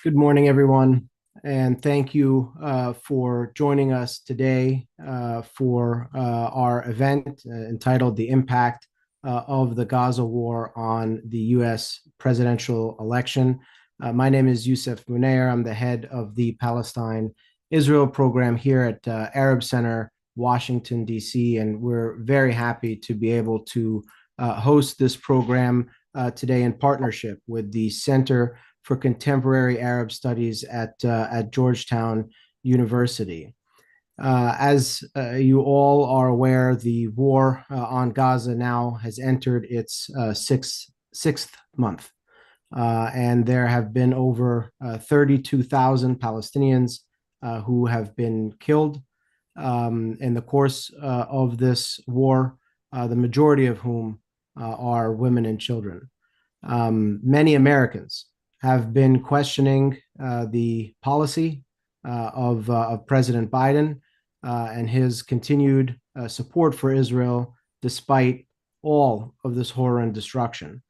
Good morning, everyone, and thank you for joining us today for our event entitled The Impact of the Gaza War on the U.S. Presidential Election. My name is Youssef Munayyer. I'm the head of the Palestine-Israel program here at Arab Center, Washington, D.C., and we're very happy to be able to host this program today in partnership with the Center for Contemporary Arab Studies at Georgetown University. As you all are aware, the war on Gaza now has entered its sixth month, and there have been over 32,000 Palestinians who have been killed in the course of this war, the majority of whom are women and children. Many Americans have been questioning the policy of President Biden and his continued support for Israel despite all of this horror and destruction.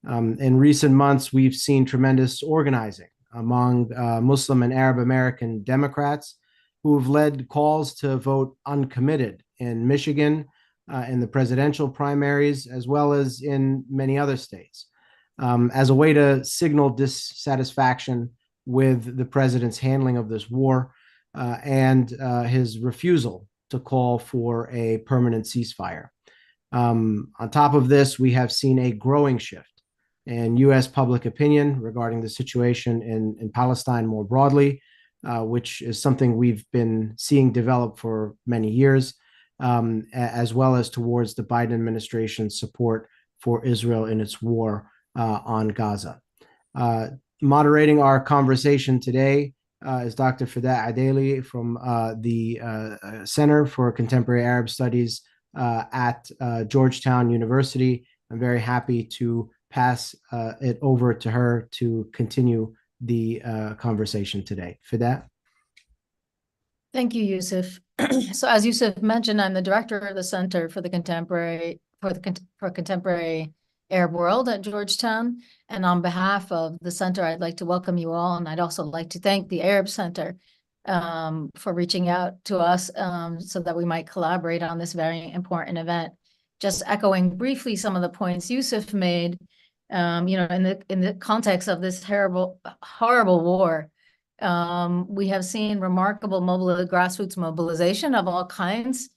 In recent months, we've seen tremendous organizing among Muslim and Arab American Democrats who have led calls to vote uncommitted in Michigan, in the presidential primaries, as well as in many other states, as a way to signal dissatisfaction with the president's handling of this war and his refusal to call for a permanent ceasefire. On top of this, we have seen a growing shift in U.S. public opinion regarding the situation in Palestine more broadly, which is something we've been seeing develop for many years, as well as towards the Biden administration's support for Israel in its war on Gaza. Moderating our conversation today is Dr. Fida Adeli from the Center for Contemporary Arab Studies at Georgetown University. I'm very happy to pass it over to her to continue the conversation today. Fida? Thank you, Youssef. So as Youssef mentioned, I'm the director of the Center for Contemporary Arab World at Georgetown. And on behalf of the center, I'd like to welcome you all. And I'd also like to thank the Arab Center for reaching out to us so that we might collaborate on this very important event. Just echoing briefly some of the points Youssef made, in the context of this horrible war, we have seen remarkable grassroots mobilization of all kinds.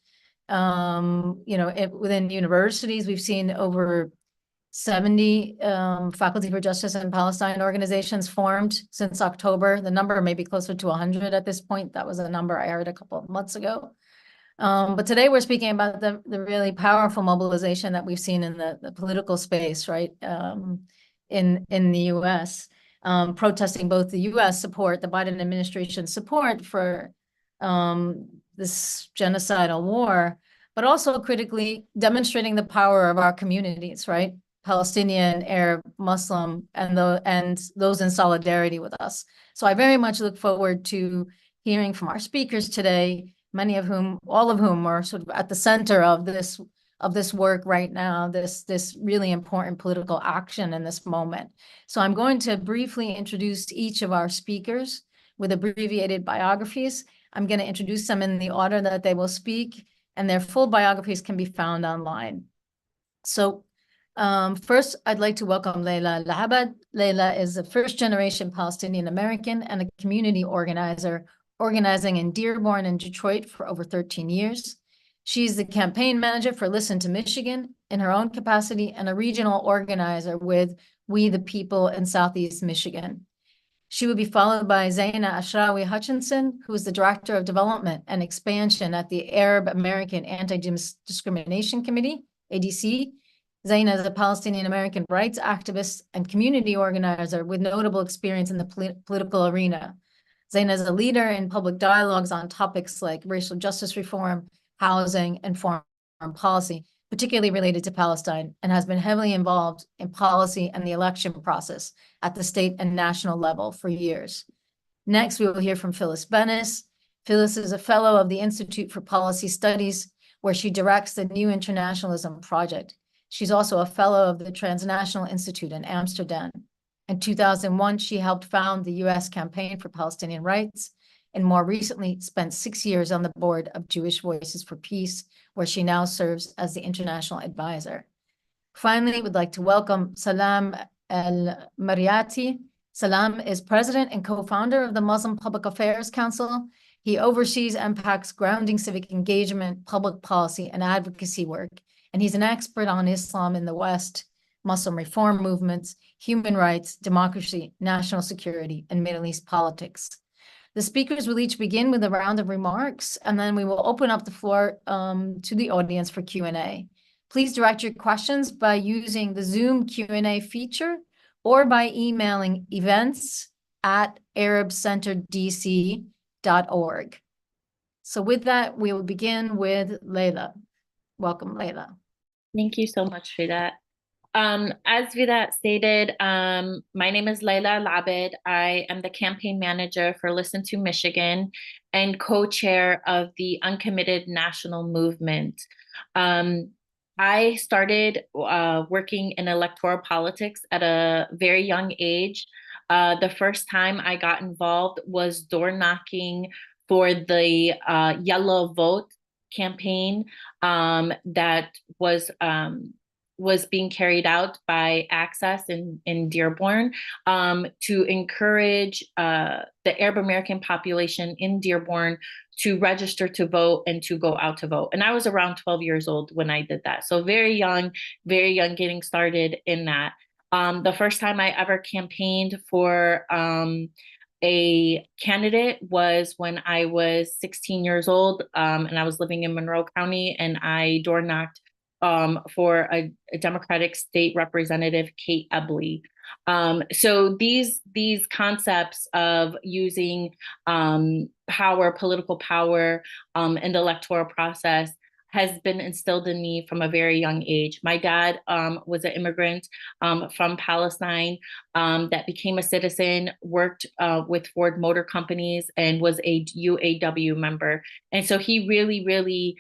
Within universities, we've seen over 70 Faculty for Justice in Palestine organizations formed since October. The number may be closer to 100 at this point. That was a number I heard a couple of months ago. But today we're speaking about the really powerful mobilization that we've seen in the political space, right, in the U.S., protesting both the U.S. support, the Biden administration support for this genocidal war, but also critically demonstrating the power of our communities, right? Palestinian, Arab, Muslim, and those in solidarity with us. So I very much look forward to hearing from our speakers today, all of whom are sort of at the center of this work right now, this really important political action in this moment. So I'm going to briefly introduce each of our speakers with abbreviated biographies. I'm going to introduce them in the order that they will speak, and their full biographies can be found online. So first, I'd like to welcome Leila Lahabad. Leila is a first-generation Palestinian American and a community organizer, organizing in Dearborn and Detroit for over 13 years. She's the campaign manager for Listen to Michigan in her own capacity and a regional organizer with We the People in Southeast Michigan. She will be followed by Zaina Ashrawi Hutchinson, who is the Director of Development and Expansion at the Arab American Anti-Discrimination Committee, ADC. Zaina is a Palestinian American rights activist and community organizer with notable experience in the political arena. Zaina is a leader in public dialogues on topics like racial justice reform, housing, and foreign policy, particularly related to Palestine, and has been heavily involved in policy and the election process at the state and national level for years. Next, we will hear from Phyllis Bennis. Phyllis is a fellow of the Institute for Policy Studies, where she directs the New Internationalism Project. She's also a fellow of the Transnational Institute in Amsterdam. In 2001, she helped found the U.S. Campaign for Palestinian Rights, and more recently spent 6 years on the board of Jewish Voices for Peace, where she now serves as the international advisor. Finally, we'd like to welcome Salam El-Mariati. Salam is president and co-founder of the Muslim Public Affairs Council. He oversees MPAC's grounding civic engagement, public policy, and advocacy work, and he's an expert on Islam in the West, Muslim reform movements, human rights, democracy, national security, and Middle East politics. The speakers will each begin with a round of remarks, and then we will open up the floor to the audience for Q&A. Please direct your questions by using the Zoom Q&A feature or by emailing events@arabcenterdc.org. So with that, we will begin with Leila. Welcome, Leila. Thank you so much for that. As Vedat stated, my name is Leila Al-Abed. I am the campaign manager for Listen to Michigan and co-chair of the Uncommitted National Movement. I started working in electoral politics at a very young age. The first time I got involved was door knocking for the Yellow Vote campaign that was being carried out by Access in Dearborn to encourage the Arab American population in Dearborn to register to vote and to go out to vote. And I was around 12 years old when I did that. So very young getting started in that. The first time I ever campaigned for a candidate was when I was 16 years old and I was living in Monroe County, and I door knocked for a Democratic state representative, Kate Ebley. So these concepts of using power, political power, in the electoral process has been instilled in me from a very young age. My dad was an immigrant from Palestine that became a citizen, worked with Ford Motor Companies, and was a UAW member. And so he really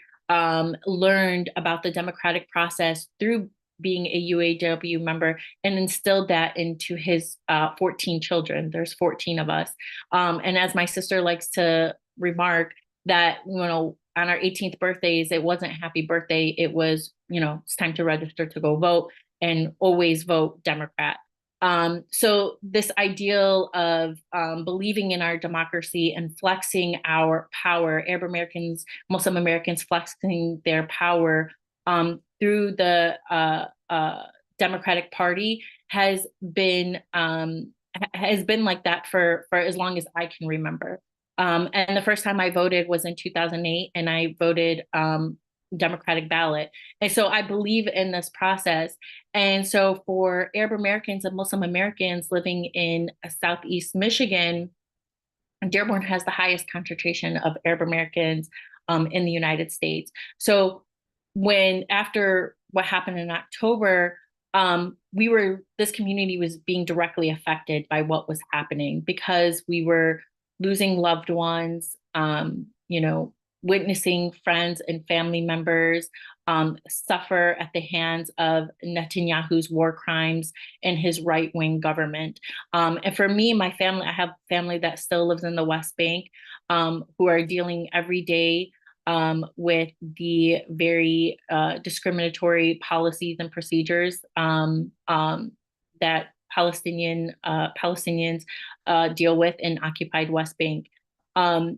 learned about the democratic process through being a UAW member and instilled that into his 14 children. There's 14 of us. And as my sister likes to remark, that, on our 18th birthdays, it wasn't happy birthday. It was, it's time to register to go vote, and always vote Democrat. So this ideal of believing in our democracy and flexing our power, Arab Americans, Muslim Americans flexing their power through the Democratic Party has been like that for as long as I can remember. And the first time I voted was in 2008, and I voted Democratic ballot. And so I believe in this process. And so for Arab Americans and Muslim Americans living in Southeast Michigan, Dearborn has the highest concentration of Arab Americans in the United States. So after what happened in October, this community was being directly affected by what was happening, because we were losing loved ones, witnessing friends and family members suffer at the hands of Netanyahu's war crimes and his right-wing government. And for me, my family, I have family that still lives in the West Bank, who are dealing every day with the very discriminatory policies and procedures that Palestinians deal with in occupied West Bank.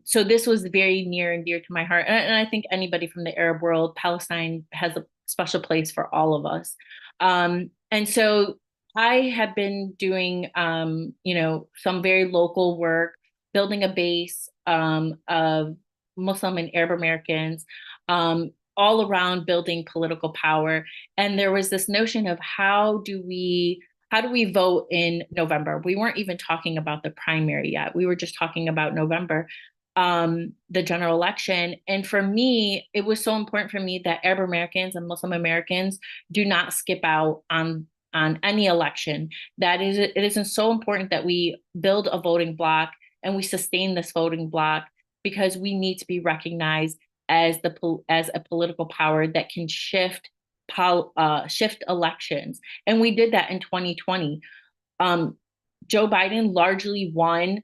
So this was very near and dear to my heart. And I think anybody from the Arab world, Palestine has a special place for all of us. And so I have been doing, some very local work, building a base of Muslim and Arab Americans all around building political power. And there was this notion of how do we vote in November? We weren't even talking about the primary yet. We were just talking about November, the general election. And for me, it was so important for me that Arab Americans and Muslim Americans do not skip out on any election. It is so important that we build a voting bloc and we sustain this voting bloc, because we need to be recognized as a political power that can shift elections. And we did that in 2020. Joe Biden largely won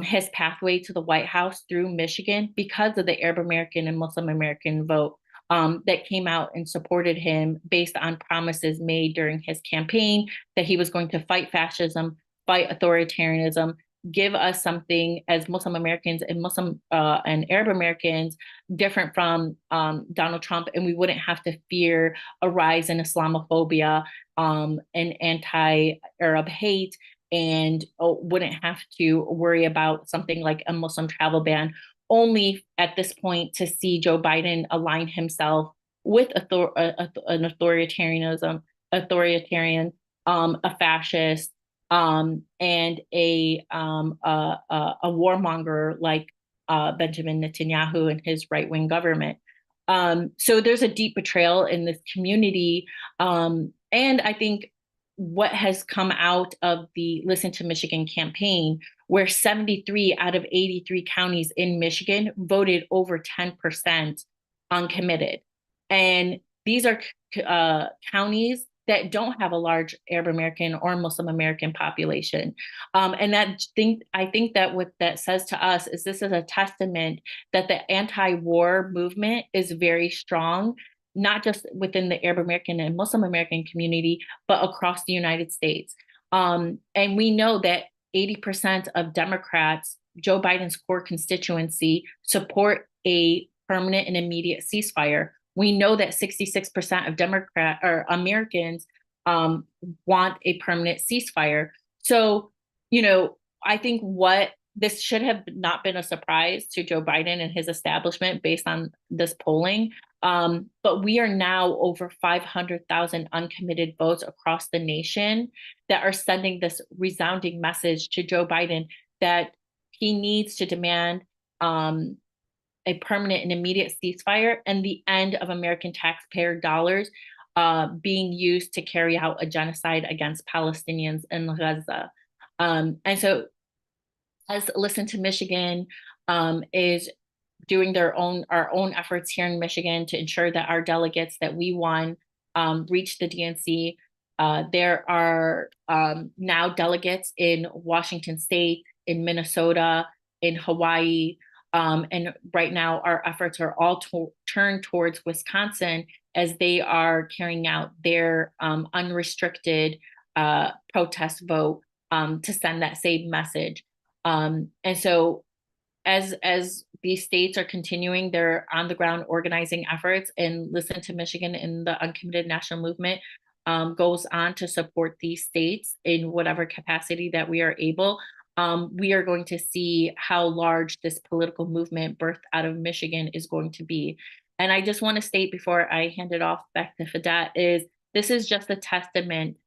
his pathway to the White House through Michigan because of the Arab American and Muslim American vote that came out and supported him based on promises made during his campaign that he was going to fight fascism, fight authoritarianism, give us something as Muslim Americans and Muslim and Arab Americans different from Donald Trump, and we wouldn't have to fear a rise in Islamophobia and anti-Arab hate, and wouldn't have to worry about something like a Muslim travel ban, only at this point to see Joe Biden align himself with an authoritarian, a fascist, and a warmonger like Benjamin Netanyahu and his right-wing government. So there's a deep betrayal in this community. And I think what has come out of the Listen to Michigan campaign, where 73 out of 83 counties in Michigan voted over 10% uncommitted. And these are counties that don't have a large Arab American or Muslim American population. And I think that what that says to us is this is a testament that the anti-war movement is very strong, not just within the Arab American and Muslim American community, but across the United States. And we know that 80% of Democrats, Joe Biden's core constituency, support a permanent and immediate ceasefire. We know that 66% of Americans want a permanent ceasefire. So, I think this should have not been a surprise to Joe Biden and his establishment based on this polling. But we are now over 500,000 uncommitted votes across the nation that are sending this resounding message to Joe Biden that he needs to demand a permanent and immediate ceasefire and the end of American taxpayer dollars being used to carry out a genocide against Palestinians in Gaza. And so as Listen to Michigan is doing our own efforts here in Michigan to ensure that our delegates that we won reach the DNC. There are now delegates in Washington State, in Minnesota, in Hawaii, and right now our efforts are all turned towards Wisconsin as they are carrying out their unrestricted protest vote to send that same message. And so as these states are continuing their on the ground organizing efforts, and Listen to Michigan and the Uncommitted National Movement goes on to support these states in whatever capacity that we are able, we are going to see how large this political movement birthed out of Michigan is going to be. And I just want to state before I hand it off back to Fadat is this is just a testament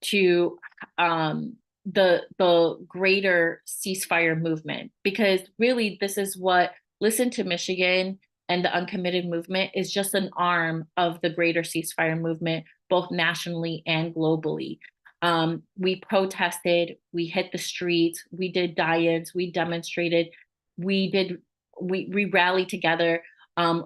to the greater ceasefire movement, because really this is what Listen to Michigan and the Uncommitted movement is, just an arm of the greater ceasefire movement, both nationally and globally. We protested, we hit the streets, we did die-ins, we demonstrated, we rallied together.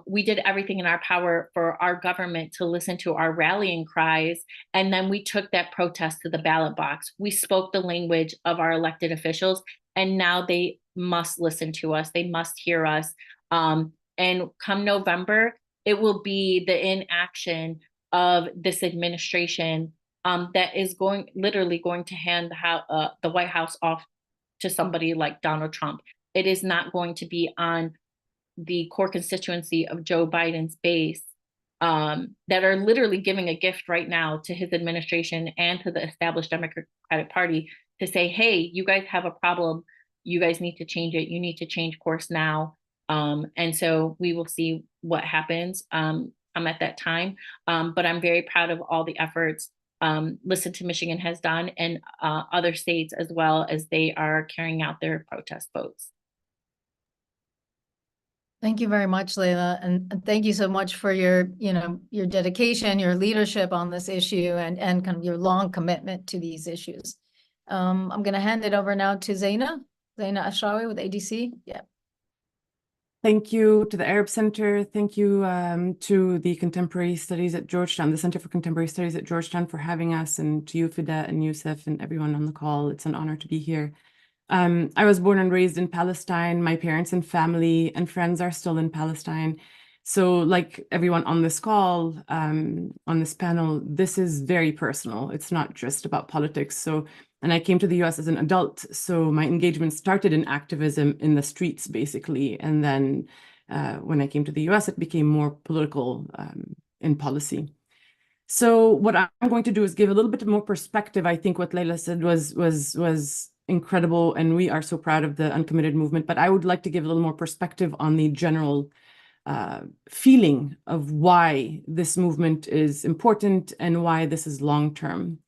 We did everything in our power for our government to listen to our rallying cries. And then we took that protest to the ballot box. We spoke the language of our elected officials, and now they must listen to us. They must hear us. And come November, it will be the inaction of this administration that is literally going to hand the White House off to somebody like Donald Trump. It is not going to be on the core constituency of Joe Biden's base that are literally giving a gift right now to his administration and to the established Democratic Party to say, hey, you guys have a problem. You guys need to change it. You need to change course now. And so we will see what happens at that time. But I'm very proud of all the efforts Listen to Michigan has done, and other states as well, as they are carrying out their protest votes. Thank you very much, Layla, and thank you so much for your dedication, your leadership on this issue, and kind of your long commitment to these issues. I'm going to hand it over now to Zaina Ashrawi with ADC. Yeah. Thank you to the Arab Center. Thank you to the Contemporary Studies at Georgetown, the Center for Contemporary Studies at Georgetown for having us, and to you, Fida and Youssef, and everyone on the call. It's an honor to be here. I was born and raised in Palestine. My parents and family and friends are still in Palestine. So like everyone on this call, on this panel, this is very personal. It's not just about politics. And I came to the US as an adult, so my engagement started in activism in the streets, basically. And then when I came to the US, it became more political in policy. So what I'm going to do is give a little bit more perspective. I think what Leila said was incredible, and we are so proud of the uncommitted movement. But I would like to give a little more perspective on the general feeling of why this movement is important and why this is long-term.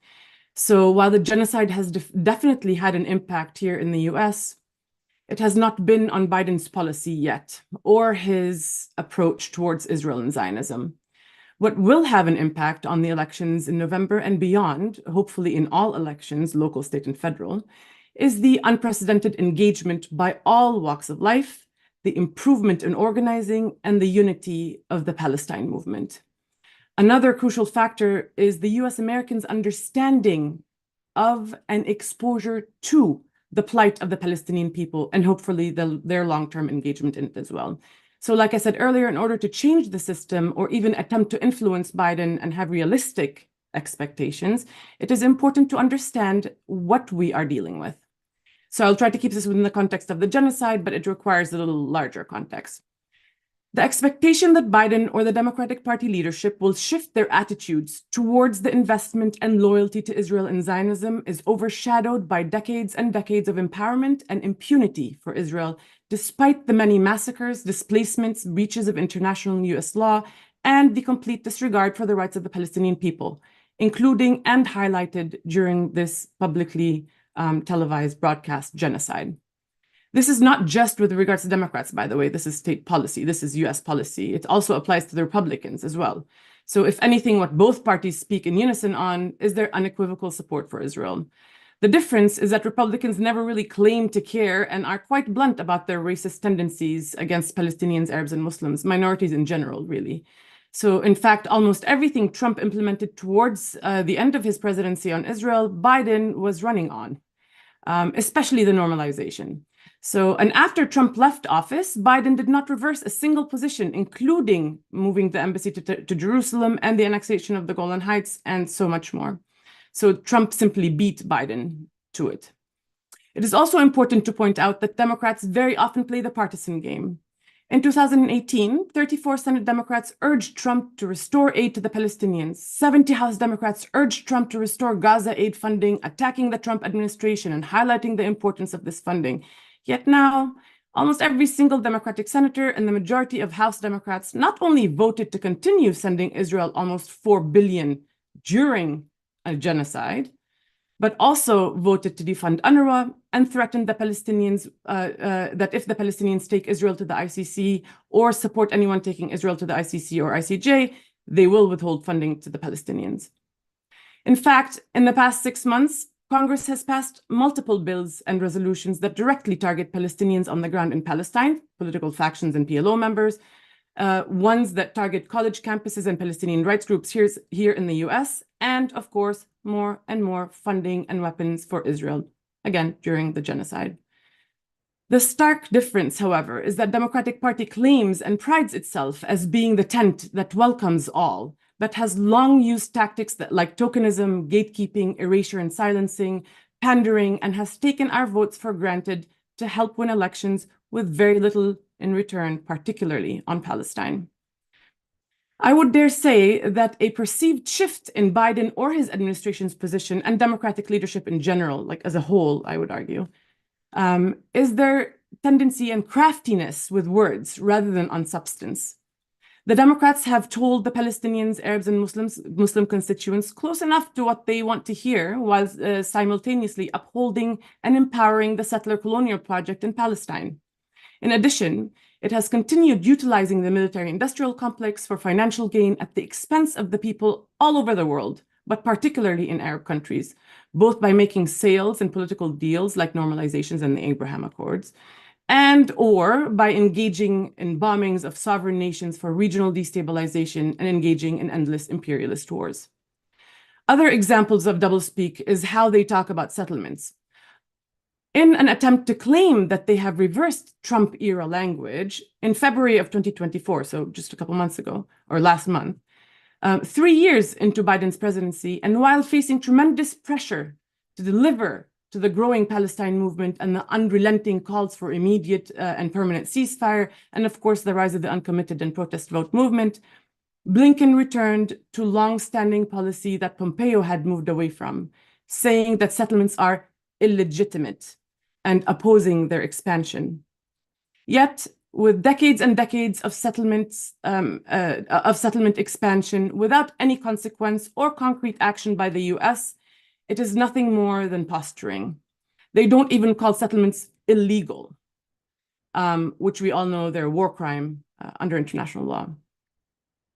So while the genocide has definitely had an impact here in the US, it has not been on Biden's policy yet, or his approach towards Israel and Zionism. What will have an impact on the elections in November and beyond, hopefully in all elections, local, state, and federal, is the unprecedented engagement by all walks of life, the improvement in organizing, and the unity of the Palestine movement. Another crucial factor is the US Americans' understanding of and exposure to the plight of the Palestinian people, and hopefully their long-term engagement in it as well. So like I said earlier, in order to change the system or even attempt to influence Biden and have realistic expectations, it is important to understand what we are dealing with. So I'll try to keep this within the context of the genocide, but it requires a little larger context. The expectation that Biden or the Democratic Party leadership will shift their attitudes towards the investment and loyalty to Israel and Zionism is overshadowed by decades and decades of empowerment and impunity for Israel, despite the many massacres, displacements, breaches of international and US law, and the complete disregard for the rights of the Palestinian people, including and highlighted during this publicly televised broadcast genocide. This is not just with regards to Democrats, by the way. This is state policy. This is US policy. It also applies to the Republicans as well. So if anything, what both parties speak in unison on is their unequivocal support for Israel. The difference is that Republicans never really claim to care and are quite blunt about their racist tendencies against Palestinians, Arabs, and Muslims, minorities in general, really. So in fact, almost everything Trump implemented towards the end of his presidency on Israel, Biden was running on, especially the normalization. So, and after Trump left office, Biden did not reverse a single position, including moving the embassy to Jerusalem and the annexation of the Golan Heights and so much more. So Trump simply beat Biden to it. It is also important to point out that Democrats very often play the partisan game. In 2018, 34 Senate Democrats urged Trump to restore aid to the Palestinians. 70 House Democrats urged Trump to restore Gaza aid funding, attacking the Trump administration and highlighting the importance of this funding. Yet now, almost every single Democratic senator and the majority of House Democrats not only voted to continue sending Israel almost $4 billion during a genocide, but also voted to defund UNRWA and threatened the Palestinians that if the Palestinians take Israel to the ICC or support anyone taking Israel to the ICC or ICJ, they will withhold funding to the Palestinians. In fact, in the past 6 months, Congress has passed multiple bills and resolutions that directly target Palestinians on the ground in Palestine, political factions and PLO members, ones that target college campuses and Palestinian rights groups here in the US, and of course, more and more funding and weapons for Israel, again, during the genocide. The stark difference, however, is that Democratic Party claims and prides itself as being the tent that welcomes all, but has long used tactics like tokenism, gatekeeping, erasure and silencing, pandering, and has taken our votes for granted to help win elections with very little in return, particularly on Palestine. I would dare say that a perceived shift in Biden or his administration's position and Democratic leadership in general, like as a whole, I would argue, is their tendency and craftiness with words rather than on substance. The Democrats have told the Palestinians, Arabs, and Muslim constituents close enough to what they want to hear, while simultaneously upholding and empowering the settler colonial project in Palestine. In addition, it has continued utilizing the military-industrial complex for financial gain at the expense of the people all over the world, but particularly in Arab countries, both by making sales and political deals like normalizations and the Abraham Accords, and/or by engaging in bombings of sovereign nations for regional destabilization and engaging in endless imperialist wars. Other examples of doublespeak is how they talk about settlements. In an attempt to claim that they have reversed Trump-era language, in February of 2024, so just a couple months ago, or last month, 3 years into Biden's presidency, and while facing tremendous pressure to deliver to the growing Palestine movement and the unrelenting calls for immediate and permanent ceasefire, and of course the rise of the uncommitted and protest vote movement, Blinken returned to long-standing policy that Pompeo had moved away from, saying that settlements are illegitimate and opposing their expansion. Yet, with decades and decades of settlement expansion without any consequence or concrete action by the US, it is nothing more than posturing. They don't even call settlements illegal, which we all know they're a war crime under international law.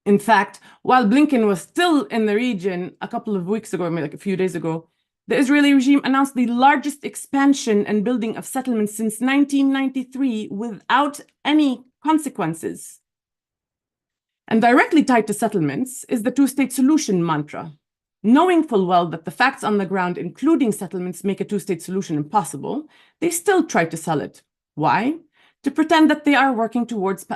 In fact, while Blinken was still in the region a couple of weeks ago, maybe like a few days ago, the Israeli regime announced the largest expansion and building of settlements since 1993 without any consequences. And directly tied to settlements is the two-state solution mantra. Knowing full well that the facts on the ground, including settlements, make a two-state solution impossible, they still try to sell it. Why? To pretend that they are working towards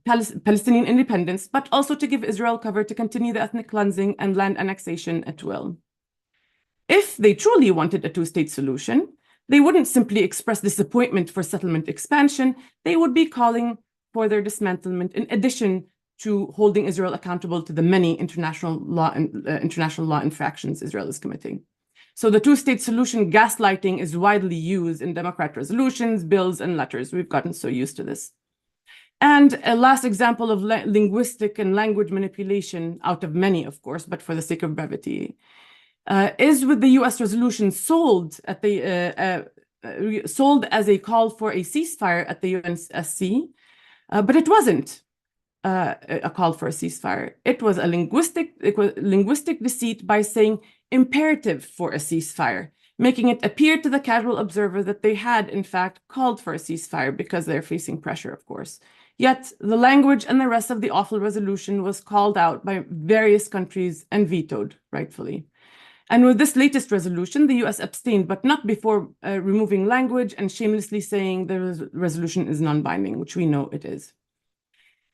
Palestinian independence, but also to give Israel cover to continue the ethnic cleansing and land annexation at will. If they truly wanted a two-state solution, they wouldn't simply express disappointment for settlement expansion, they would be calling for their dismantlement in addition to holding Israel accountable to the many international law infractions Israel is committing. So the two-state solution gaslighting is widely used in Democrat resolutions, bills, and letters. We've gotten so used to this. And a last example of linguistic and language manipulation, out of many, of course, but for the sake of brevity, is with the US resolution sold as a call for a ceasefire at the UNSC, but it wasn't a call for a ceasefire. It was a linguistic deceit by saying imperative for a ceasefire, making it appear to the casual observer that they had, in fact, called for a ceasefire because they're facing pressure, of course. Yet the language and the rest of the awful resolution was called out by various countries and vetoed, rightfully. And with this latest resolution, the US abstained, but not before removing language and shamelessly saying the resolution is non-binding, which we know it is.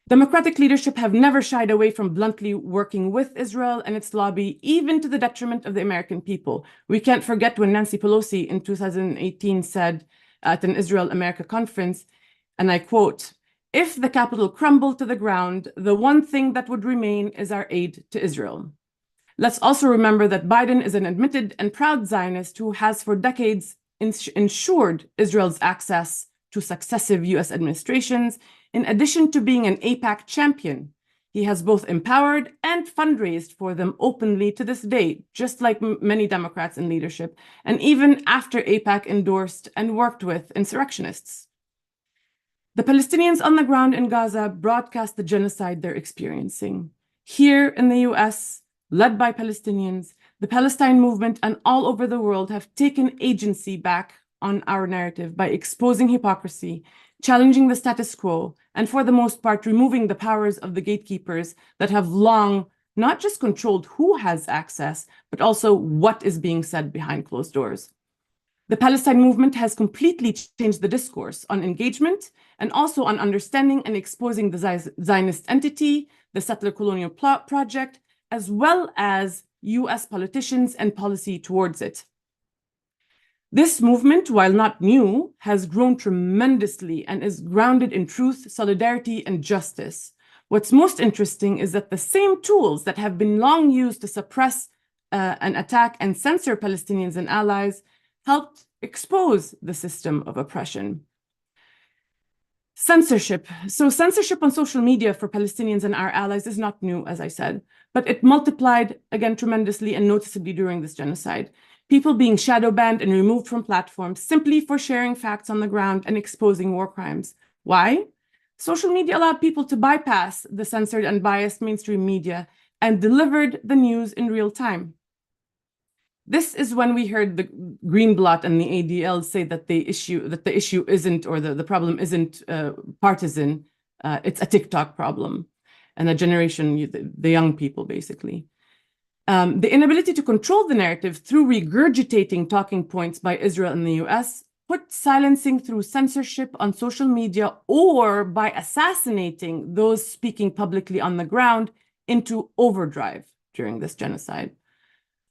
Democratic leadership have never shied away from bluntly working with Israel and its lobby, even to the detriment of the American people. We can't forget when Nancy Pelosi in 2018 said at an Israel-America conference, and I quote, "If the Capitol crumbled to the ground, the one thing that would remain is our aid to Israel." Let's also remember that Biden is an admitted and proud Zionist who has for decades ensured Israel's access to successive US administrations. In addition to being an AIPAC champion, he has both empowered and fundraised for them openly to this day, just like many Democrats in leadership, and even after AIPAC endorsed and worked with insurrectionists. The Palestinians on the ground in Gaza broadcast the genocide they're experiencing. Here in the US, led by Palestinians, the Palestine movement and all over the world have taken agency back on our narrative by exposing hypocrisy, challenging the status quo, and for the most part, removing the powers of the gatekeepers that have long not just controlled who has access, but also what is being said behind closed doors. The Palestine movement has completely changed the discourse on engagement and also on understanding and exposing the Zionist entity, the settler colonial project, as well as US politicians and policy towards it. This movement, while not new, has grown tremendously and is grounded in truth, solidarity, and justice. What's most interesting is that the same tools that have been long used to suppress and attack and censor Palestinians and allies helped expose the system of oppression. Censorship. So censorship on social media for Palestinians and our allies is not new, as I said, but it multiplied again tremendously and noticeably during this genocide. People being shadow banned and removed from platforms simply for sharing facts on the ground and exposing war crimes. Why? Social media allowed people to bypass the censored and biased mainstream media and delivered the news in real time. This is when we heard the Greenblatt and the ADL say that the issue isn't, or the problem isn't partisan. It's a TikTok problem, and a generation, the young people, basically. The inability to control the narrative through regurgitating talking points by Israel and the US, put silencing through censorship on social media, or by assassinating those speaking publicly on the ground into overdrive during this genocide.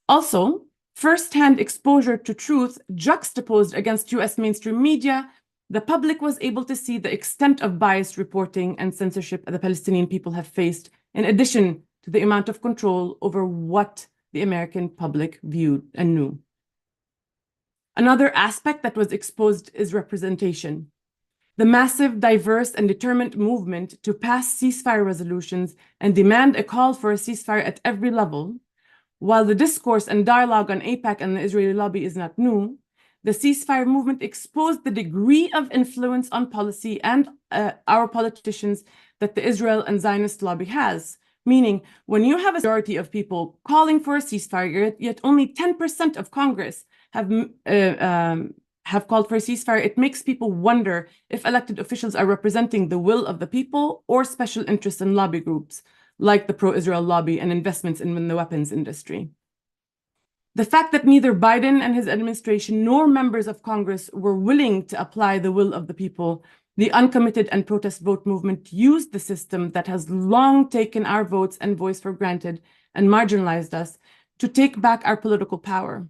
Also, first-hand exposure to truth juxtaposed against US mainstream media, the public was able to see the extent of biased reporting and censorship the Palestinian people have faced, in addition to the amount of control over what the American public viewed and knew. Another aspect that was exposed is representation. The massive, diverse, and determined movement to pass ceasefire resolutions and demand a call for a ceasefire at every level, while the discourse and dialogue on AIPAC and the Israeli lobby is not new, the ceasefire movement exposed the degree of influence on policy and our politicians that the Israel and Zionist lobby has. Meaning, when you have a majority of people calling for a ceasefire, yet only 10% of Congress have called for a ceasefire, it makes people wonder if elected officials are representing the will of the people or special interests and lobby groups, like the pro-Israel lobby and investments in the weapons industry. The fact that neither Biden and his administration nor members of Congress were willing to apply the will of the people, the uncommitted and protest vote movement used the system that has long taken our votes and voice for granted and marginalized us to take back our political power,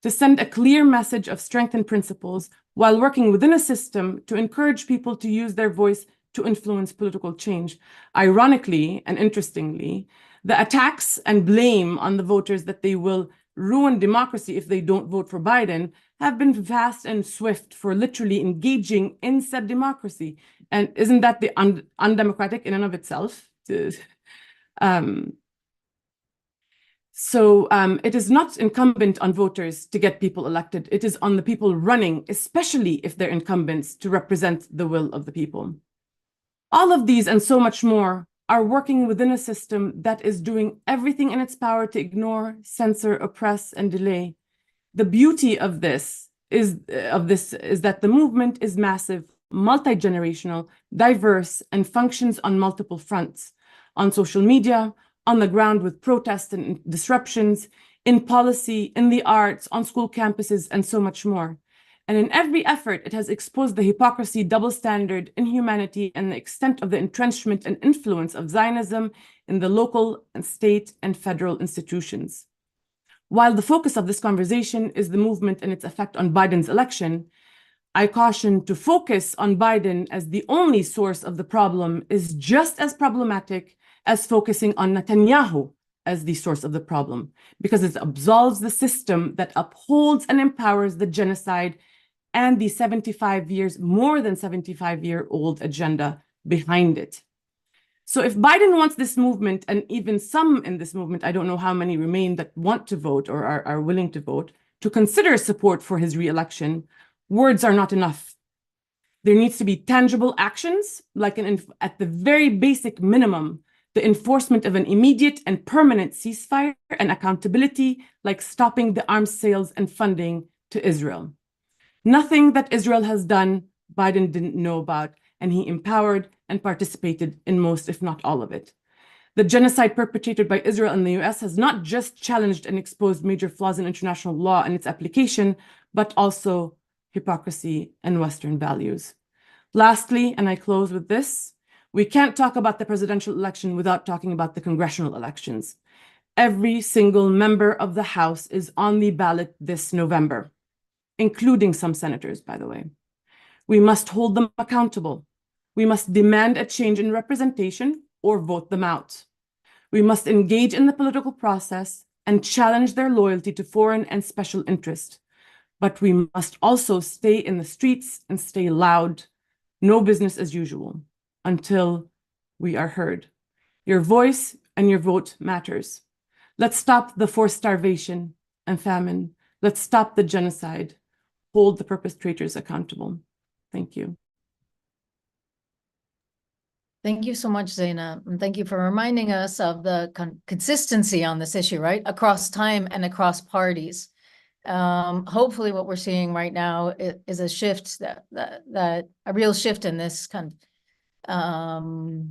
to send a clear message of strength and principles while working within a system to encourage people to use their voice to influence political change. Ironically and interestingly, the attacks and blame on the voters that they will ruin democracy if they don't vote for Biden have been fast and swift for literally engaging in said democracy. And isn't that the undemocratic in and of itself? It is not incumbent on voters to get people elected. It is on the people running, especially if they're incumbents, to represent the will of the people. All of these and so much more are working within a system that is doing everything in its power to ignore, censor, oppress, and delay. The beauty of this is that the movement is massive, multi-generational, diverse, and functions on multiple fronts: on social media, on the ground with protests and disruptions, in policy, in the arts, on school campuses, and so much more. And in every effort, it has exposed the hypocrisy, double standard, inhumanity, and the extent of the entrenchment and influence of Zionism in the local and state and federal institutions. While the focus of this conversation is the movement and its effect on Biden's election, I caution to focus on Biden as the only source of the problem is just as problematic as focusing on Netanyahu as the source of the problem, because it absolves the system that upholds and empowers the genocide and the more than 75-year-old agenda behind it. So if Biden wants this movement, and even some in this movement, I don't know how many remain that want to vote or are willing to vote, to consider support for his re-election, words are not enough. There needs to be tangible actions, like at the very basic minimum, the enforcement of an immediate and permanent ceasefire, and accountability, like stopping the arms sales and funding to Israel. Nothing that Israel has done, Biden didn't know about, and he empowered and participated in most, if not all of it. The genocide perpetrated by Israel and the US has not just challenged and exposed major flaws in international law and its application, but also hypocrisy and Western values. Lastly, and I close with this, we can't talk about the presidential election without talking about the congressional elections. Every single member of the House is on the ballot this November, including some senators, by the way. We must hold them accountable. We must demand a change in representation or vote them out. We must engage in the political process and challenge their loyalty to foreign and special interest. But we must also stay in the streets and stay loud, no business as usual, until we are heard. Your voice and your vote matters. Let's stop the forced starvation and famine. Let's stop the genocide. Hold the perpetrators accountable. Thank you. Thank you so much, Zaina. And thank you for reminding us of the consistency on this issue, right? Across time and across parties. Hopefully what we're seeing right now is a shift that a real shift in this kind of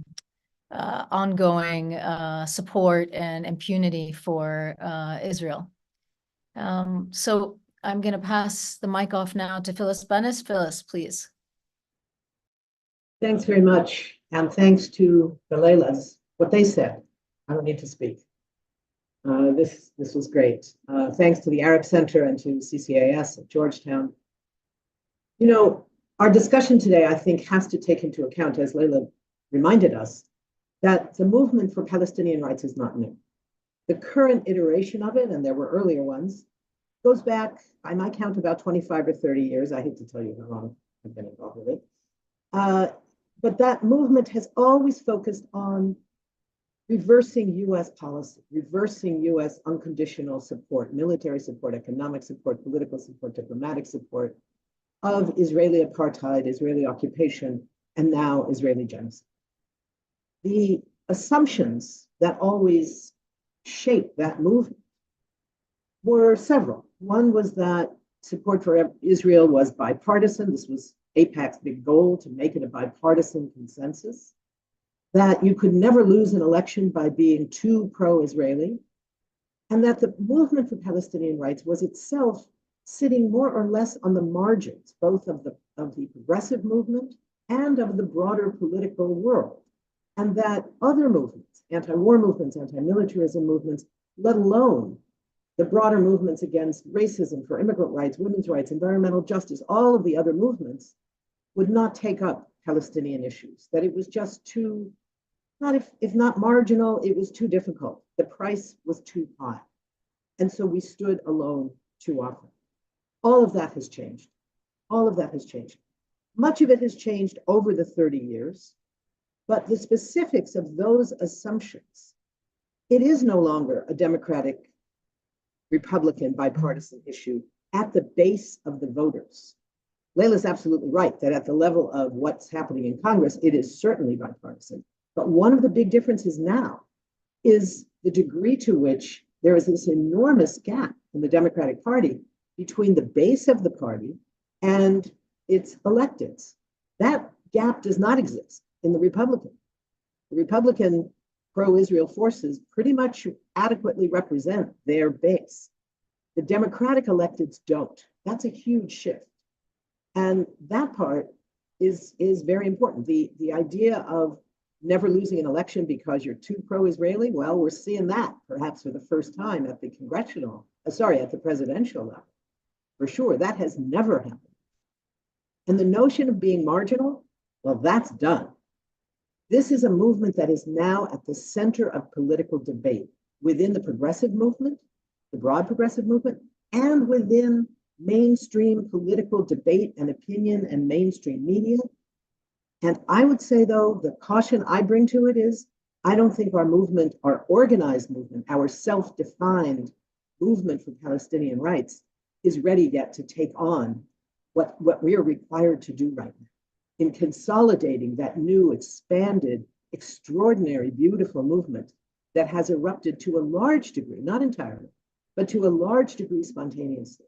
ongoing support and impunity for Israel. So I'm going to pass the mic off now to Phyllis Bennis. Phyllis, please. Thanks very much. And thanks to the Leilas, what they said. I don't need to speak. This was great. Thanks to the Arab Center and to CCAS at Georgetown. You know, our discussion today, I think, has to take into account, as Leila reminded us, that the movement for Palestinian rights is not new. The current iteration of it, and there were earlier ones, goes back, by my count, about 25 or 30 years. I hate to tell you how long I've been involved with it. But that movement has always focused on reversing US policy, reversing US unconditional support, military support, economic support, political support, diplomatic support of Israeli apartheid, Israeli occupation, and now Israeli genocide. The assumptions that always shaped that movement were several. One was that support for Israel was bipartisan. This was AIPAC's big goal, to make it a bipartisan consensus, that you could never lose an election by being too pro-Israeli, and that the movement for Palestinian rights was itself sitting more or less on the margins, both of the progressive movement and of the broader political world, and that other movements, anti-war movements, anti-militarism movements, let alone the broader movements against racism, for immigrant rights, women's rights, environmental justice, all of the other movements would not take up Palestinian issues, that it was just too, not if not marginal, it was too difficult. The price was too high. And so we stood alone too often. All of that has changed. All of that has changed. Much of it has changed over the 30 years, but the specifics of those assumptions, it is no longer a Democratic, Republican, bipartisan issue at the base of the voters. Leila's absolutely right that at the level of what's happening in Congress, it is certainly bipartisan. But one of the big differences now is the degree to which there is this enormous gap in the Democratic Party between the base of the party and its electeds. That gap does not exist in the Republican. The Republican pro-Israel forces pretty much adequately represent their base. The Democratic electeds don't. That's a huge shift. And that part is very important. The idea of never losing an election because you're too pro-Israeli, well, we're seeing that perhaps for the first time at the at the presidential level. For sure, that has never happened. And the notion of being marginal, well, that's done. This is a movement that is now at the center of political debate within the progressive movement, the broad progressive movement, and within mainstream political debate and opinion and mainstream media. And I would say, though, the caution I bring to it is, I don't think our movement, our organized movement, our self-defined movement for Palestinian rights is ready yet to take on what we are required to do right now in consolidating that new, expanded, extraordinary, beautiful movement that has erupted to a large degree, not entirely, but to a large degree spontaneously.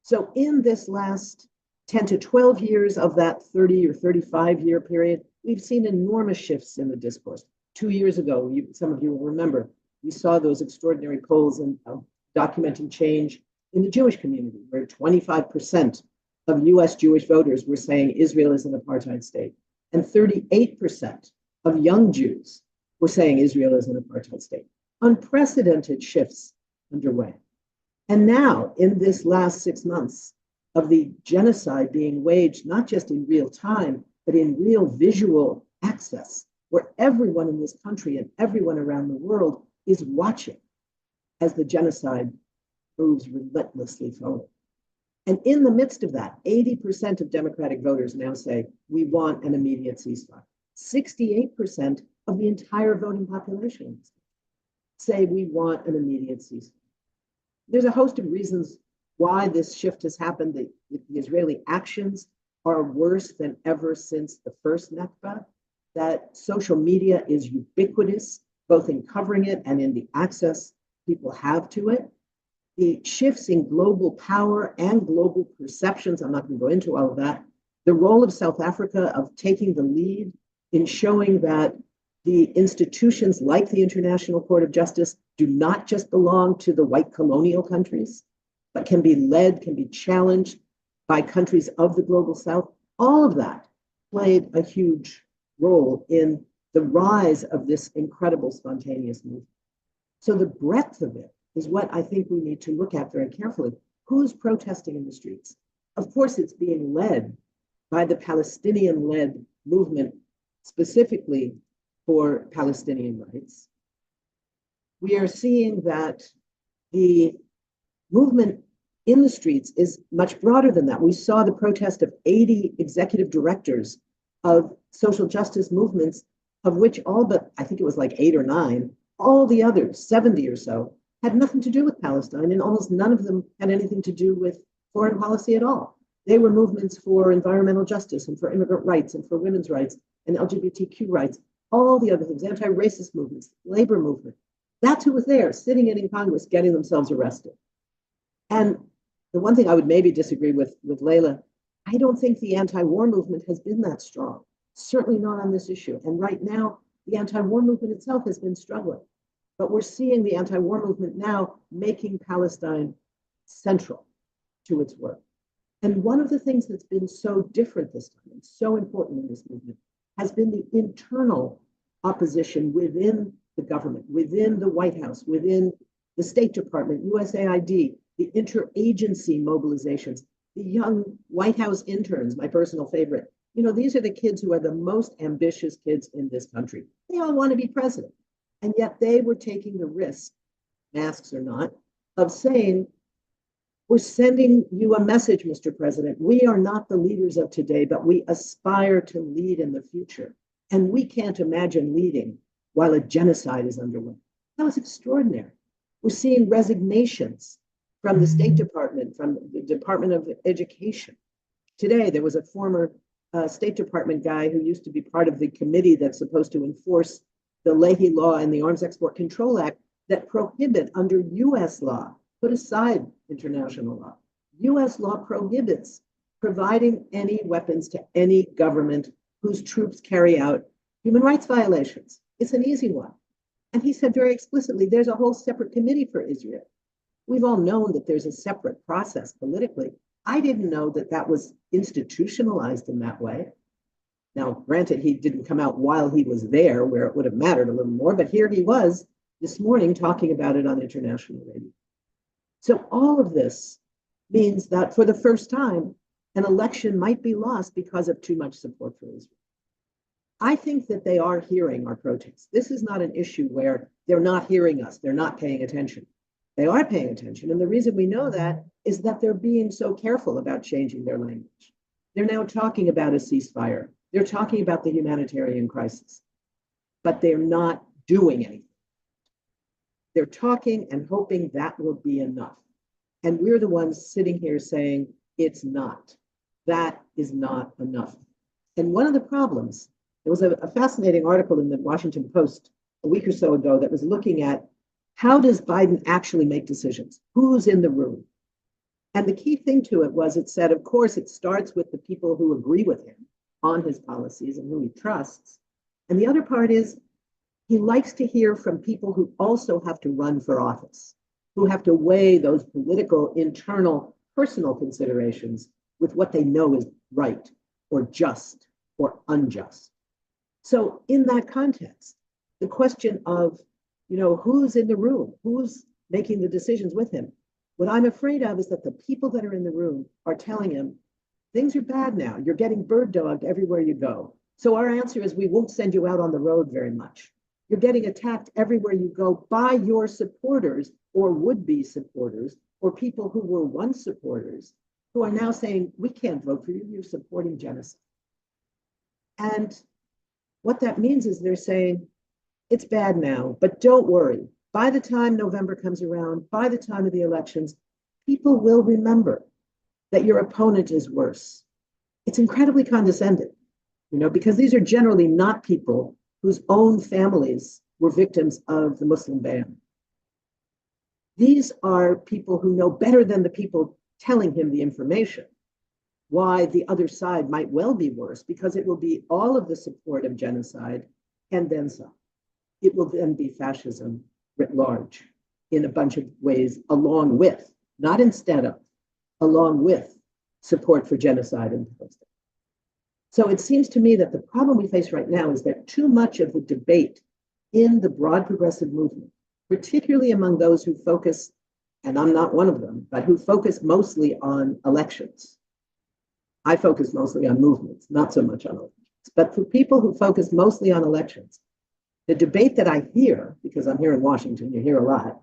So in this last 10 to 12 years of that 30 or 35-year period, we've seen enormous shifts in the discourse. 2 years ago, some of you will remember, we saw those extraordinary polls and documenting change in the Jewish community, where 25% of US Jewish voters were saying Israel is an apartheid state, and 38% of young Jews were saying Israel is an apartheid state. Unprecedented shifts underway. And now, in this last 6 months of the genocide being waged, not just in real time, but in real visual access, where everyone in this country and everyone around the world is watching as the genocide moves relentlessly forward. And in the midst of that, 80% of Democratic voters now say, we want an immediate ceasefire. 68% of the entire voting population say we want an immediate ceasefire. There's a host of reasons why this shift has happened. The Israeli actions are worse than ever since the first Nakba, that social media is ubiquitous, both in covering it and in the access people have to it. the shifts in global power and global perceptions. I'm not going to go into all of that. The role of South Africa of taking the lead in showing that the institutions like the International Court of Justice do not just belong to the white colonial countries, but can be led, can be challenged by countries of the global South. All of that played a huge role in the rise of this incredible spontaneous movement. So the breadth of it is what I think we need to look at very carefully. Who's protesting in the streets? Of course, it's being led by the Palestinian-led movement, specifically for Palestinian rights. We are seeing that the movement in the streets is much broader than that. We saw the protest of 80 executive directors of social justice movements, of which all but, I think it was like 8 or 9, all the others, 70 or so, had nothing to do with Palestine, and almost none of them had anything to do with foreign policy at all. They were movements for environmental justice and for immigrant rights and for women's rights and LGBTQ rights, all the other things, anti-racist movements, labor movement. That's who was there, sitting in Congress, getting themselves arrested. And the one thing I would maybe disagree with Layla, I don't think the anti-war movement has been that strong, certainly not on this issue. And right now, the anti-war movement itself has been struggling. But we're seeing the anti-war movement now making Palestine central to its work. And one of the things that's been so different this time and so important in this movement has been the internal opposition within the government, within the White House, within the State Department, USAID, the interagency mobilizations, the young White House interns, my personal favorite. You know, these are the kids who are the most ambitious kids in this country. They all want to be president. And yet they were taking the risk, masks or not, of saying, we're sending you a message, Mr. President. We are not the leaders of today, but we aspire to lead in the future. And we can't imagine leading while a genocide is underway. That was extraordinary. We're seeing resignations from the State Department, from the Department of Education. Today, there was a former State Department guy who used to be part of the committee that's supposed to enforce the Leahy Law and the Arms Export Control Act that prohibit under US law, put aside international law. US law prohibits providing any weapons to any government whose troops carry out human rights violations. It's an easy one. And he said very explicitly, there's a whole separate committee for Israel. We've all known that there's a separate process politically. I didn't know that that was institutionalized in that way. Now, granted, he didn't come out while he was there, where it would have mattered a little more, but here he was this morning talking about it on international radio. So all of this means that for the first time, an election might be lost because of too much support for Israel. I think that they are hearing our protests. This is not an issue where they're not hearing us, they're not paying attention. They are paying attention. And the reason we know that is that they're being so careful about changing their language. They're now talking about a ceasefire. They're talking about the humanitarian crisis, but they're not doing anything. They're talking and hoping that will be enough. And we're the ones sitting here saying, it's not. That is not enough. And one of the problems, there was a fascinating article in the Washington Post a week or so ago that was looking at how does Biden actually make decisions? Who's in the room? And the key thing to it was it said, of course, it starts with the people who agree with him on his policies and who he trusts. And the other part is he likes to hear from people who also have to run for office, who have to weigh those political, internal, personal considerations with what they know is right or just or unjust. So in that context, the question of, you know, who's in the room, who's making the decisions with him, what I'm afraid of is that the people that are in the room are telling him, things are bad now. You're getting bird dogged everywhere you go. So our answer is we won't send you out on the road very much. You're getting attacked everywhere you go by your supporters or would-be supporters or people who were once supporters who are now saying, we can't vote for you. You're supporting genocide. And what that means is they're saying, it's bad now, but don't worry. By the time November comes around, by the time of the elections, people will remember that your opponent is worse. It's incredibly condescending, you know, because these are generally not people whose own families were victims of the Muslim ban. These are people who know better than the people telling him the information why the other side might well be worse, because it will be all of the support of genocide and then some. It will then be fascism writ large in a bunch of ways, along with, not instead of, along with support for genocide in Palestine. So it seems to me that the problem we face right now is that too much of the debate in the broad progressive movement, particularly among those who focus, and I'm not one of them, but who focus mostly on elections. I focus mostly on movements, not so much on elections. But for people who focus mostly on elections, the debate that I hear, because I'm here in Washington, you hear a lot,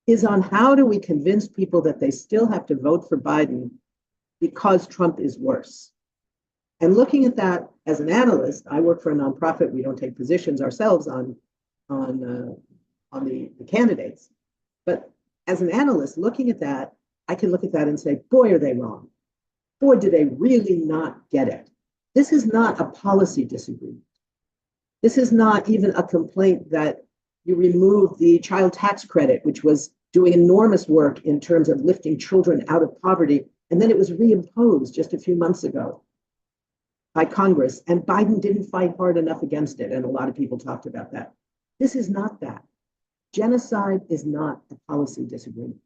is on how do we convince people that they still have to vote for Biden because Trump is worse. And looking at that as an analyst, I work for a nonprofit. We don't take positions ourselves on the candidates. But as an analyst, looking at that, I can look at that and say, boy, are they wrong. Boy, do they really not get it. This is not a policy disagreement. This is not even a complaint that you remove the child tax credit, which was doing enormous work in terms of lifting children out of poverty. And then it was reimposed just a few months ago by Congress, and Biden didn't fight hard enough against it. And a lot of people talked about that. This is not that. Genocide is not a policy disagreement.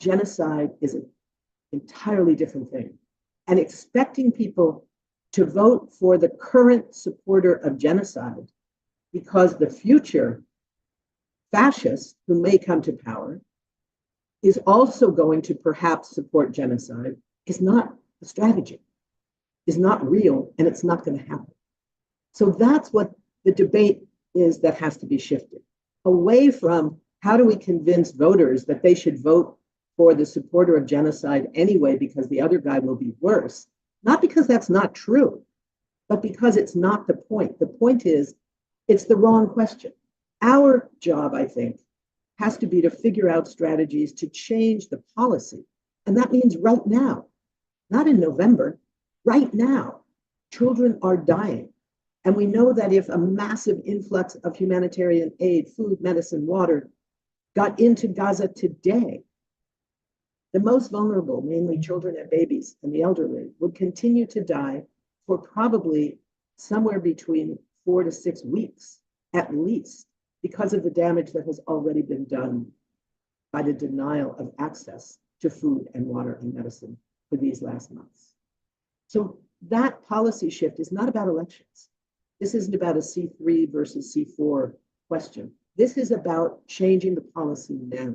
Genocide is an entirely different thing. And expecting people to vote for the current supporter of genocide because the future fascist who may come to power is also going to perhaps support genocide is not a strategy, is not real, and it's not going to happen. So that's what the debate is that has to be shifted away from how do we convince voters that they should vote for the supporter of genocide anyway because the other guy will be worse. Not because that's not true, but because it's not the point. The point is, it's the wrong question. Our job, I think, has to be to figure out strategies to change the policy. And that means right now, not in November, right now. Children are dying. And we know that if a massive influx of humanitarian aid, food, medicine, water, got into Gaza today, the most vulnerable, mainly children and babies and the elderly, would continue to die for probably somewhere between 4 to 6 weeks, at least, because of the damage that has already been done by the denial of access to food and water and medicine for these last months. So that policy shift is not about elections. This isn't about a C3 versus C4 question. This is about changing the policy now.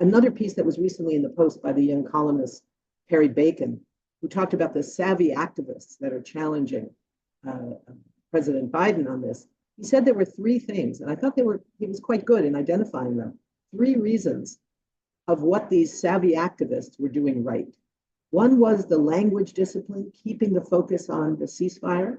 Another piece that was recently in the Post by the young columnist Perry Bacon, who talked about the savvy activists that are challenging President Biden on this. He said there were 3 things, and I thought he was quite good in identifying them. 3 reasons of what these savvy activists were doing right. One was the language discipline, keeping the focus on the ceasefire.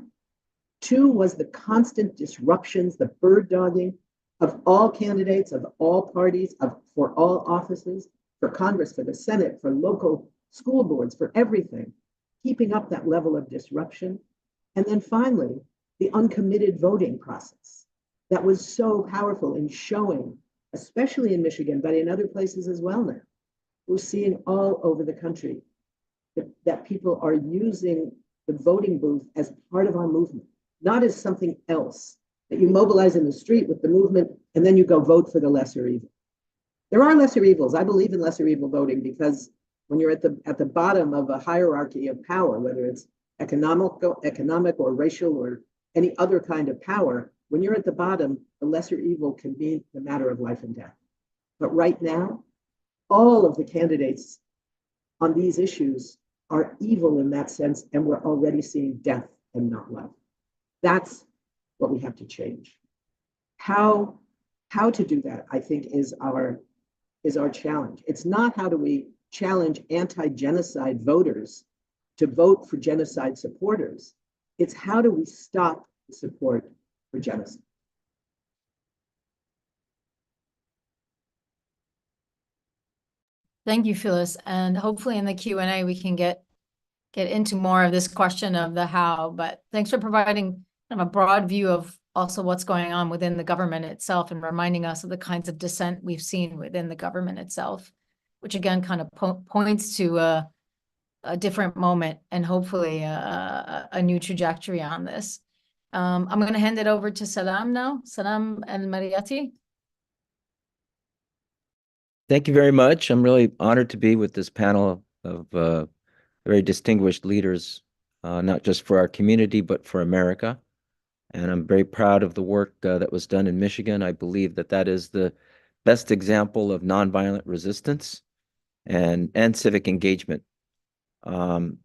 2 was the constant disruptions, the bird dogging of all candidates, of all parties, for all offices, for Congress, for the Senate, for local school boards, for everything, keeping up that level of disruption. And then finally, the uncommitted voting process that was so powerful in showing, especially in Michigan, but in other places as well now. We're seeing all over the country that people are using the voting booth as part of our movement, not as something else that you mobilize in the street with the movement and then you go vote for the lesser evil. There are lesser evils. I believe in lesser evil voting because when you're at the bottom of a hierarchy of power, whether it's economic or racial or any other kind of power, when you're at the bottom, the lesser evil can be the matter of life and death. But right now, all of the candidates on these issues are evil in that sense, and we're already seeing death and not love. That's what we have to change. How to do that, I think, is our challenge. It's not how do we challenge anti-genocide voters to vote for genocide supporters. It's how do we stop the support for genocide. Thank you, Phyllis. And hopefully in the Q&A, we can get into more of this question of the how, but thanks for providing kind of a broad view of also what's going on within the government itself and reminding us of the kinds of dissent we've seen within the government itself, which again kind of points to a different moment and hopefully a new trajectory on this. I'm going to hand it over to Salam now. Salam El Mariati. Thank you very much. I'm really honored to be with this panel of very distinguished leaders, not just for our community, but for America. And I'm very proud of the work that was done in Michigan. I believe that that is the best example of nonviolent resistance and civic engagement.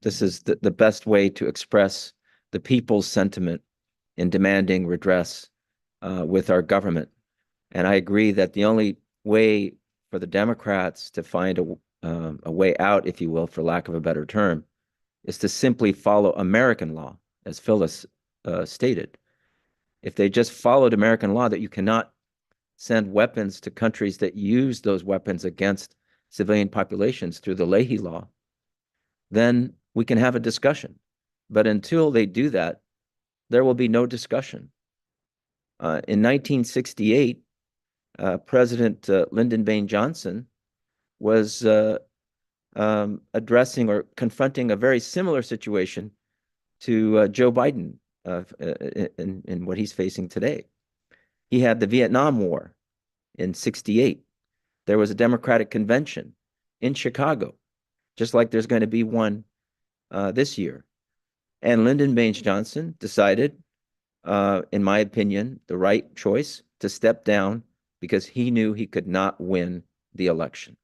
This is the best way to express the people's sentiment in demanding redress with our government. And I agree that the only way for the Democrats to find a way out, if you will, for lack of a better term, is to simply follow American law, as Phyllis stated. If they just followed American law, that you cannot send weapons to countries that use those weapons against civilian populations through the Leahy law, then we can have a discussion. But until they do that, there will be no discussion. In 1968, President Lyndon Baines Johnson was addressing or confronting a very similar situation to Joe Biden in what he's facing today. He had the Vietnam War in '68. There was a Democratic convention in Chicago, just like there's going to be one this year. And Lyndon Baines Johnson decided, in my opinion, the right choice to step down because he knew he could not win the election.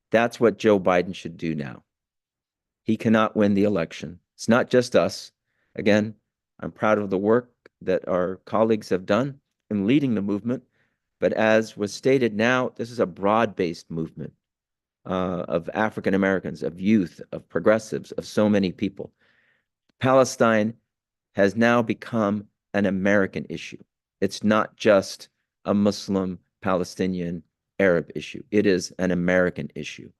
That's what Joe Biden should do now. He cannot win the election. It's not just us. Again, I'm proud of the work that our colleagues have done in leading the movement. But as was stated now, this is a broad-based movement of African Americans, of youth, of progressives, of so many people. Palestine has now become an American issue. It's not just a Muslim, Palestinian, Arab issue. It is an American issue.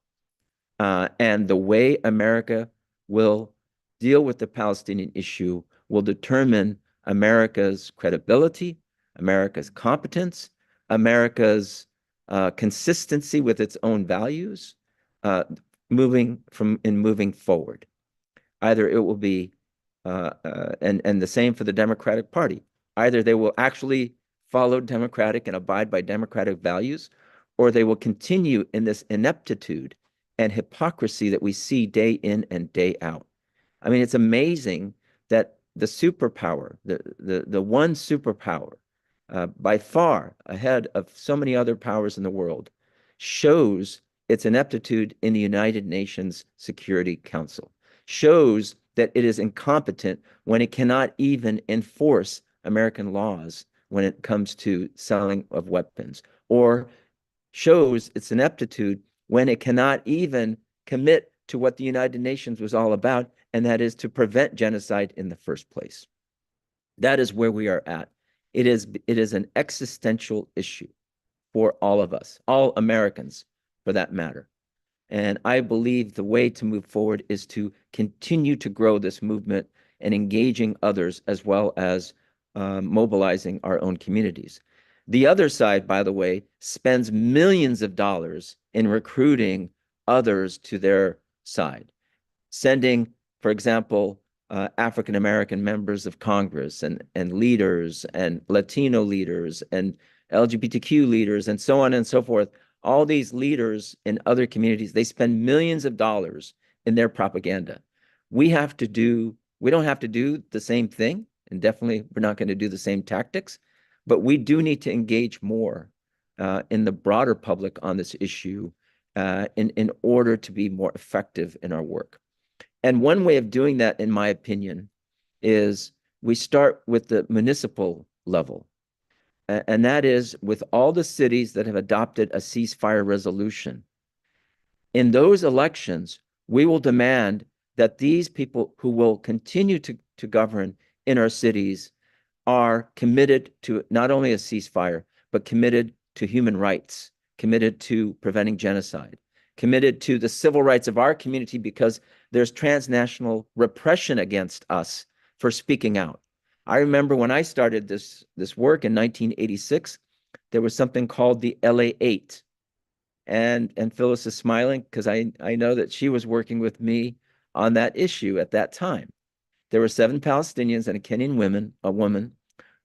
And the way America will deal with the Palestinian issue will determine America's credibility, America's competence, America's consistency with its own values, moving forward. Either it will be, and the same for the Democratic Party. Either they will actually follow democratic and abide by democratic values, or they will continue in this ineptitude and hypocrisy that we see day in and day out. I mean, it's amazing that the superpower, the one superpower, by far ahead of so many other powers in the world, shows its ineptitude in the United Nations Security Council, shows that it is incompetent when it cannot even enforce American laws when it comes to selling of weapons, or shows its ineptitude when it cannot even commit to what the United Nations was all about, and that is to prevent genocide in the first place. That is where we are at. It is an existential issue for all of us, all Americans for that matter. And I believe the way to move forward is to continue to grow this movement and engaging others, as well as mobilizing our own communities. The other side, by the way, spends millions of dollars in recruiting others to their side, sending, for example, African-American members of Congress and leaders and Latino leaders and LGBTQ leaders and so on and so forth. All these leaders in other communities, they spend millions of dollars in their propaganda. We don't have to do the same thing, and definitely we're not going to do the same tactics, but we do need to engage more in the broader public on this issue in order to be more effective in our work. And one way of doing that, in my opinion, is we start with the municipal level. And that is with all the cities that have adopted a ceasefire resolution. In those elections, we will demand that these people who will continue to govern in our cities are committed to not only a ceasefire, but committed to human rights, committed to preventing genocide, committed to the civil rights of our community, because there's transnational repression against us for speaking out. I remember when I started this work in 1986, there was something called the LA8. And Phyllis is smiling because I know that she was working with me on that issue at that time. There were 7 Palestinians and a Kenyan woman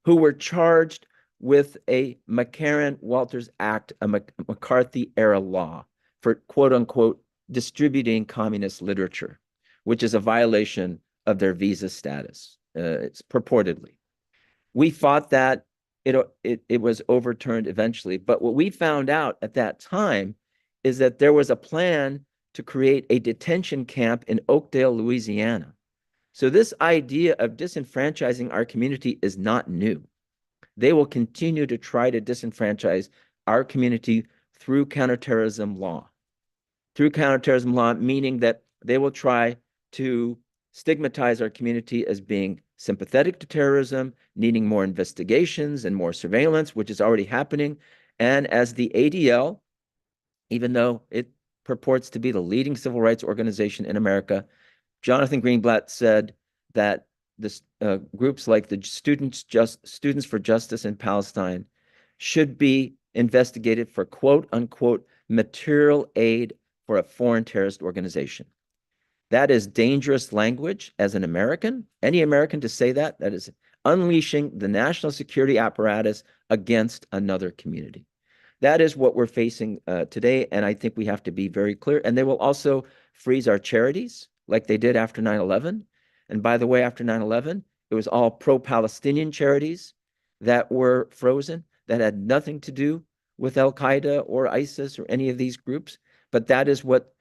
who were charged with a McCarran-Walters Act, a McCarthy-era law for quote unquote distributing communist literature, which is a violation of their visa status. It's purportedly. We fought that. It was overturned eventually. But what we found out at that time is that there was a plan to create a detention camp in Oakdale, Louisiana. So this idea of disenfranchising our community is not new. They will continue to try to disenfranchise our community through counterterrorism law. Through counterterrorism law, meaning that they will try to stigmatize our community as being sympathetic to terrorism, needing more investigations and more surveillance, which is already happening. And as the ADL, even though it purports to be the leading civil rights organization in America, Jonathan Greenblatt said that this groups like the Students for Justice in Palestine should be investigated for quote unquote material aid for a foreign terrorist organization. That is dangerous language as an American. Any American to say that is unleashing the national security apparatus against another community. That is what we're facing today, and I think we have to be very clear. And they will also freeze our charities like they did after 9/11. And by the way, after 9/11, it was all pro-Palestinian charities that were frozen that had nothing to do with Al-Qaeda or ISIS or any of these groups. But that is what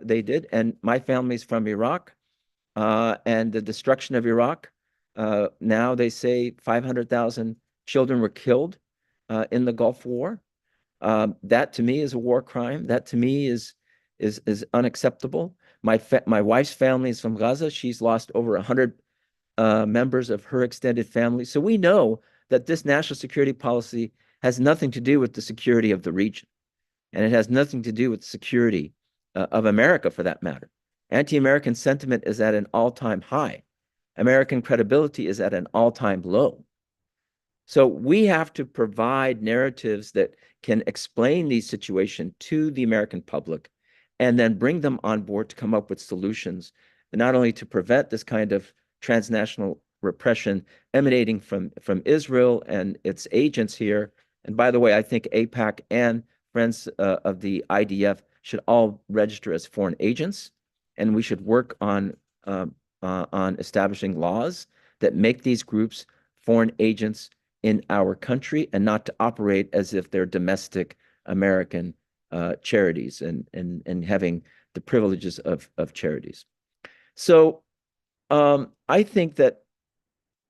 they did. And my family's from Iraq, and the destruction of Iraq. Now they say 500,000 children were killed in the Gulf War. That to me is a war crime. That to me is unacceptable. My wife's family is from Gaza. She's lost over 100 members of her extended family. So we know that this national security policy has nothing to do with the security of the region. And it has nothing to do with the security of America, for that matter. Anti-American sentiment is at an all-time high. American credibility is at an all-time low. So we have to provide narratives that can explain these situations to the American public and then bring them on board to come up with solutions, not only to prevent this kind of transnational repression emanating from Israel and its agents here. And by the way, I think AIPAC and Friends of the IDF should all register as foreign agents, and we should work on establishing laws that make these groups foreign agents in our country and not to operate as if they're domestic American charities and having the privileges of charities. So I think that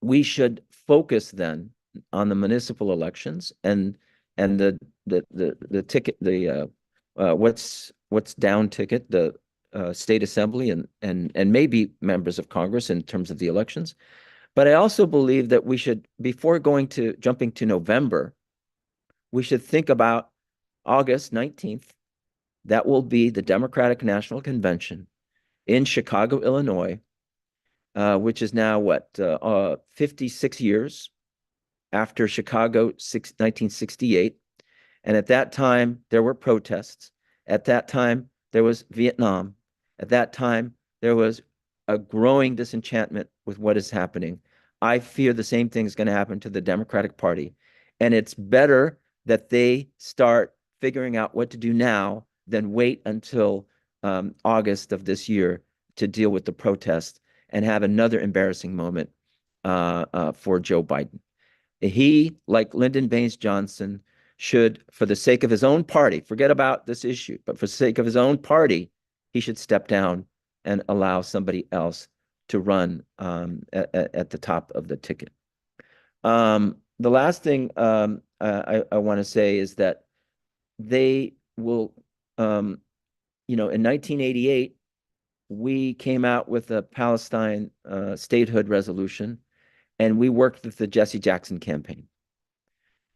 we should focus then on the municipal elections and the ticket, what's down ticket, the state assembly and maybe members of Congress in terms of the elections. But I also believe that we should, before jumping to November, we should think about August 19th. That will be the Democratic National Convention in Chicago, Illinois, which is now 56 years after Chicago 1968. And at that time, there were protests. At that time, there was Vietnam. At that time, there was a growing disenchantment with what is happening. I fear the same thing is going to happen to the Democratic Party. And it's better that they start figuring out what to do now than wait until August of this year to deal with the protests and have another embarrassing moment for Joe Biden. He, like Lyndon Baines Johnson, should, for the sake of his own party, forget about this issue, but for the sake of his own party, he should step down and allow somebody else to run at the top of the ticket. The last thing I want to say is that they will, in 1988, we came out with a Palestine statehood resolution, and we worked with the Jesse Jackson campaign.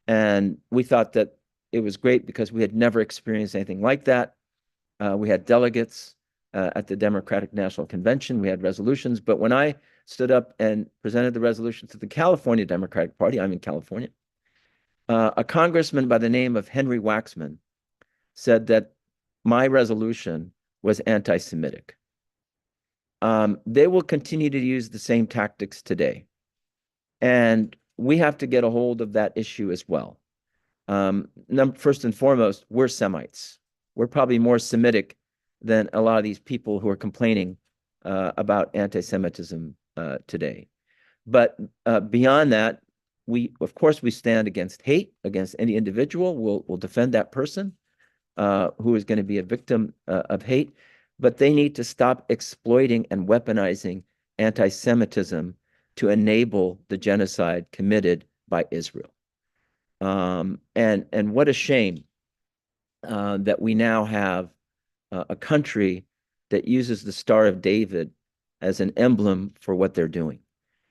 And we thought that it was great because we had never experienced anything like that. We had delegates at the Democratic National Convention. We had resolutions. But when I stood up and presented the resolution to the California Democratic Party. I'm in California. A congressman by the name of Henry Waxman said that my resolution was anti-Semitic. They will continue to use the same tactics today. And we have to get a hold of that issue as well. First and foremost, we're Semites. We're probably more Semitic than a lot of these people who are complaining about anti-Semitism today. But beyond that, of course, we stand against hate, against any individual. We'll defend that person who is going to be a victim of hate. But they need to stop exploiting and weaponizing anti-Semitism to enable the genocide committed by Israel. And what a shame that we now have a country that uses the Star of David as an emblem for what they're doing.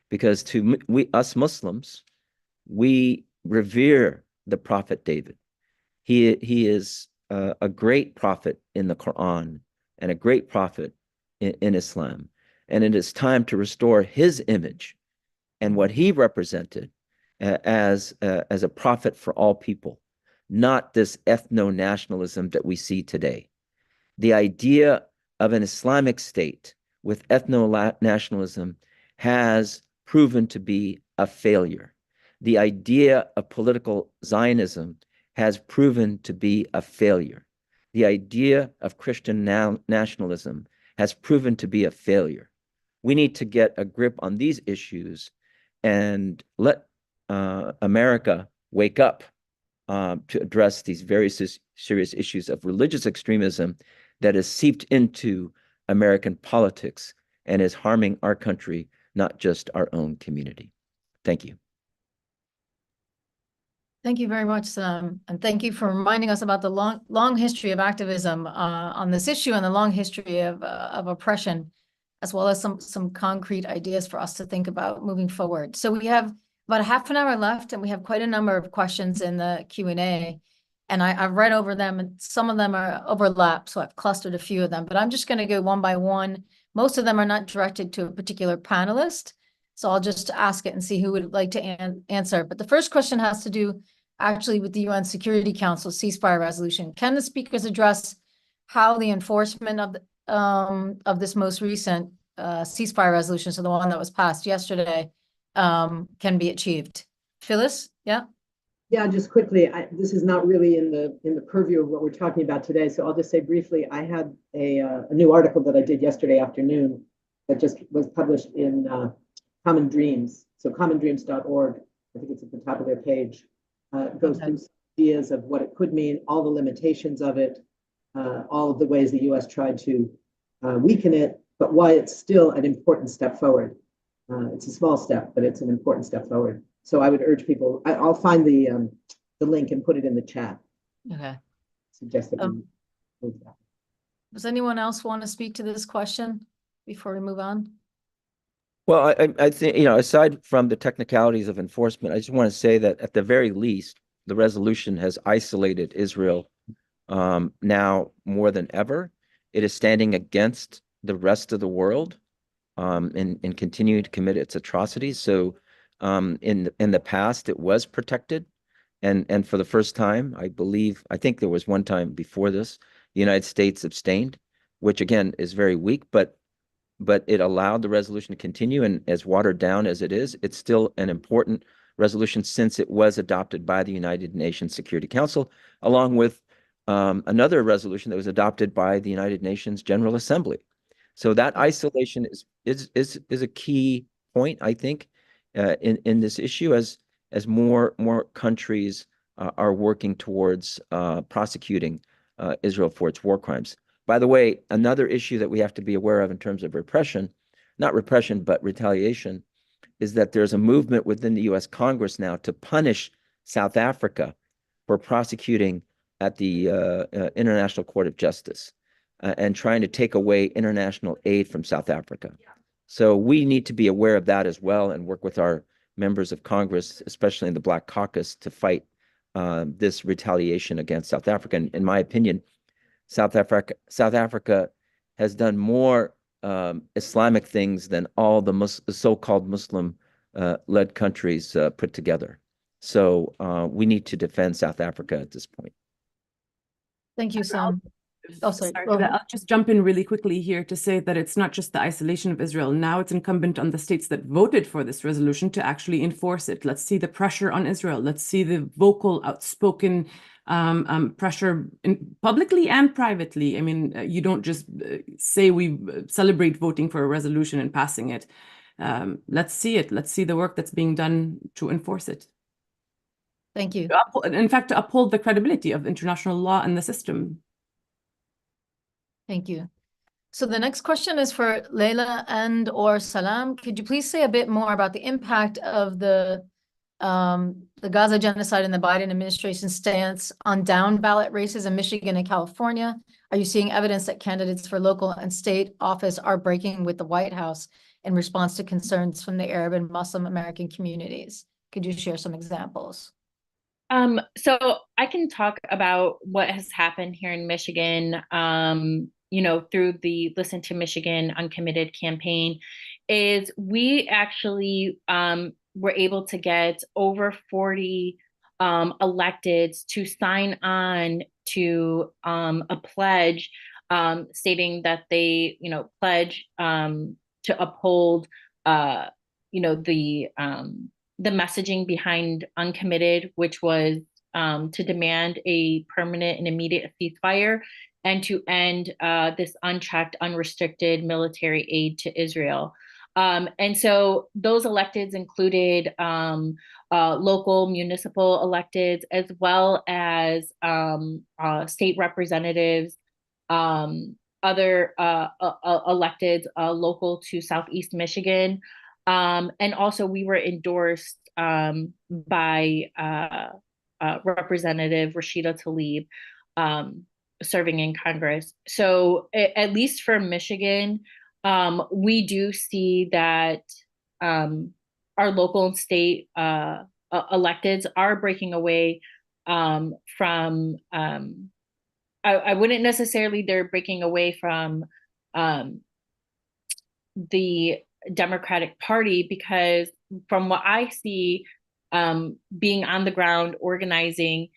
Because us Muslims, we revere the prophet David. He is a great prophet in the Quran and a great prophet in Islam. And it is time to restore his image and what he represented as a prophet for all people, not this ethno-nationalism that we see today. The idea of an Islamic state with ethno-nationalism has proven to be a failure. The idea of political Zionism has proven to be a failure. The idea of Christian nationalism has proven to be a failure. We need to get a grip on these issues and let America wake up to address these very serious issues of religious extremism that has seeped into American politics and is harming our country, not just our own community. Thank you. Thank you very much, Sam. And thank you for reminding us about the long history of activism on this issue and the long history of oppression, as well as some concrete ideas for us to think about moving forward. So we have about a half an hour left, and we have quite a number of questions in the Q&A. And I've read over them, and some of them are overlap, so I've clustered a few of them. But I'm just going to go one by one. Most of them are not directed to a particular panelist, so I'll just ask it and see who would like to answer. But the first question has to do actually with the UN Security Council ceasefire resolution. Can the speakers address how the enforcement of this most recent ceasefire resolution, so the one that was passed yesterday, can be achieved? Phyllis, yeah? Yeah, just quickly, this is not really in the purview of what we're talking about today, so I'll just say briefly, I had a new article that I did yesterday afternoon that just was published in Common Dreams. So commondreams.org, I think it's at the top of their page, goes through ideas of what it could mean, all the limitations of it, all of the ways the US tried to weaken it, but why it's still an important step forward. It's a small step, but it's an important step forward. So I would urge people, I'll find the link and put it in the chat. Okay. Suggest that we move that. Does anyone else want to speak to this question before we move on? Well, I think, aside from the technicalities of enforcement, I just want to say that at the very least, the resolution has isolated Israel now more than ever. It is standing against the rest of the world and continuing to commit its atrocities. So in the past, it was protected. And for the first time, I think there was one time before this, the United States abstained, which again is very weak, but it allowed the resolution to continue. And as watered down as it is, it's still an important resolution since it was adopted by the United Nations Security Council, along with another resolution that was adopted by the United Nations General Assembly. So that isolation is a key point, I think, in this issue as more countries are working towards prosecuting Israel for its war crimes. By the way, another issue that we have to be aware of in terms of repression, not repression, but retaliation, is that there's a movement within the U.S. Congress now to punish South Africa for prosecuting at the International Court of Justice and trying to take away international aid from South Africa. So we need to be aware of that as well and work with our members of Congress, especially in the Black Caucus, to fight this retaliation against South Africa. And in my opinion, South Africa has done more Islamic things than all the so-called Muslim led countries put together. So we need to defend South Africa at this point. Thank you, Sam. Oh, sorry. Sorry, Go ahead. I'll just jump in really quickly here to say that it's not just the isolation of Israel. Now it's incumbent on the states that voted for this resolution to actually enforce it. Let's see the pressure on Israel. Let's see the vocal, outspoken pressure publicly and privately. I mean, you don't just say we celebrate voting for a resolution and passing it. Let's see it. Let's see the work that's being done to enforce it. Thank you. In fact, to uphold the credibility of international law and the system. Thank you. So the next question is for Leila and or Salam. Could you please say a bit more about the impact of the Gaza genocide and the Biden administration's stance on down ballot races in Michigan and California? Are you seeing evidence that candidates for local and state office are breaking with the White House in response to concerns from the Arab and Muslim American communities? Could you share some examples? So I can talk about what has happened here in Michigan, through the Listen to Michigan Uncommitted campaign, is we actually were able to get over 40 electeds to sign on to a pledge stating that they, pledge to uphold, the messaging behind Uncommitted, which was to demand a permanent and immediate ceasefire and to end this unchecked, unrestricted military aid to Israel. And so those electeds included local municipal electeds, as well as state representatives, other electeds local to Southeast Michigan. And also we were endorsed by Representative Rashida Tlaib serving in Congress. So at least for Michigan, we do see that our local and state electeds are breaking away from, I wouldn't necessarily, they're breaking away from the Democratic Party, because from what I see, being on the ground organizing,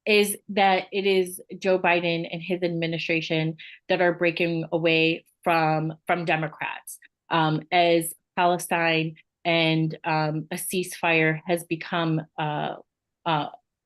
is that it is Joe Biden and his administration that are breaking away from Democrats, as Palestine and a ceasefire has become a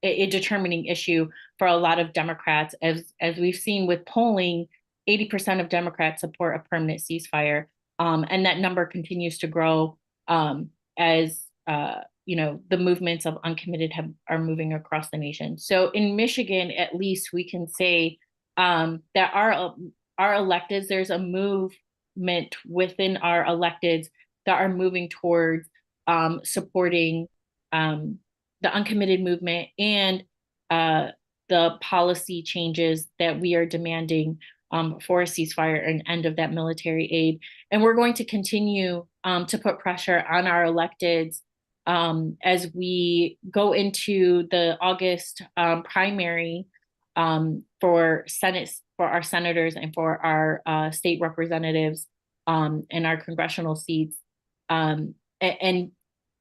determining issue for a lot of Democrats. As we've seen with polling, 80% of Democrats support a permanent ceasefire. And that number continues to grow as the movements of Uncommitted are moving across the nation. So in Michigan, at least we can say that our electeds, there's a movement within our electeds that are moving towards supporting the Uncommitted movement and the policy changes that we are demanding for a ceasefire and end of that military aid. And we're going to continue to put pressure on our electeds as we go into the August primary for our senators and for our state representatives and our congressional seats, and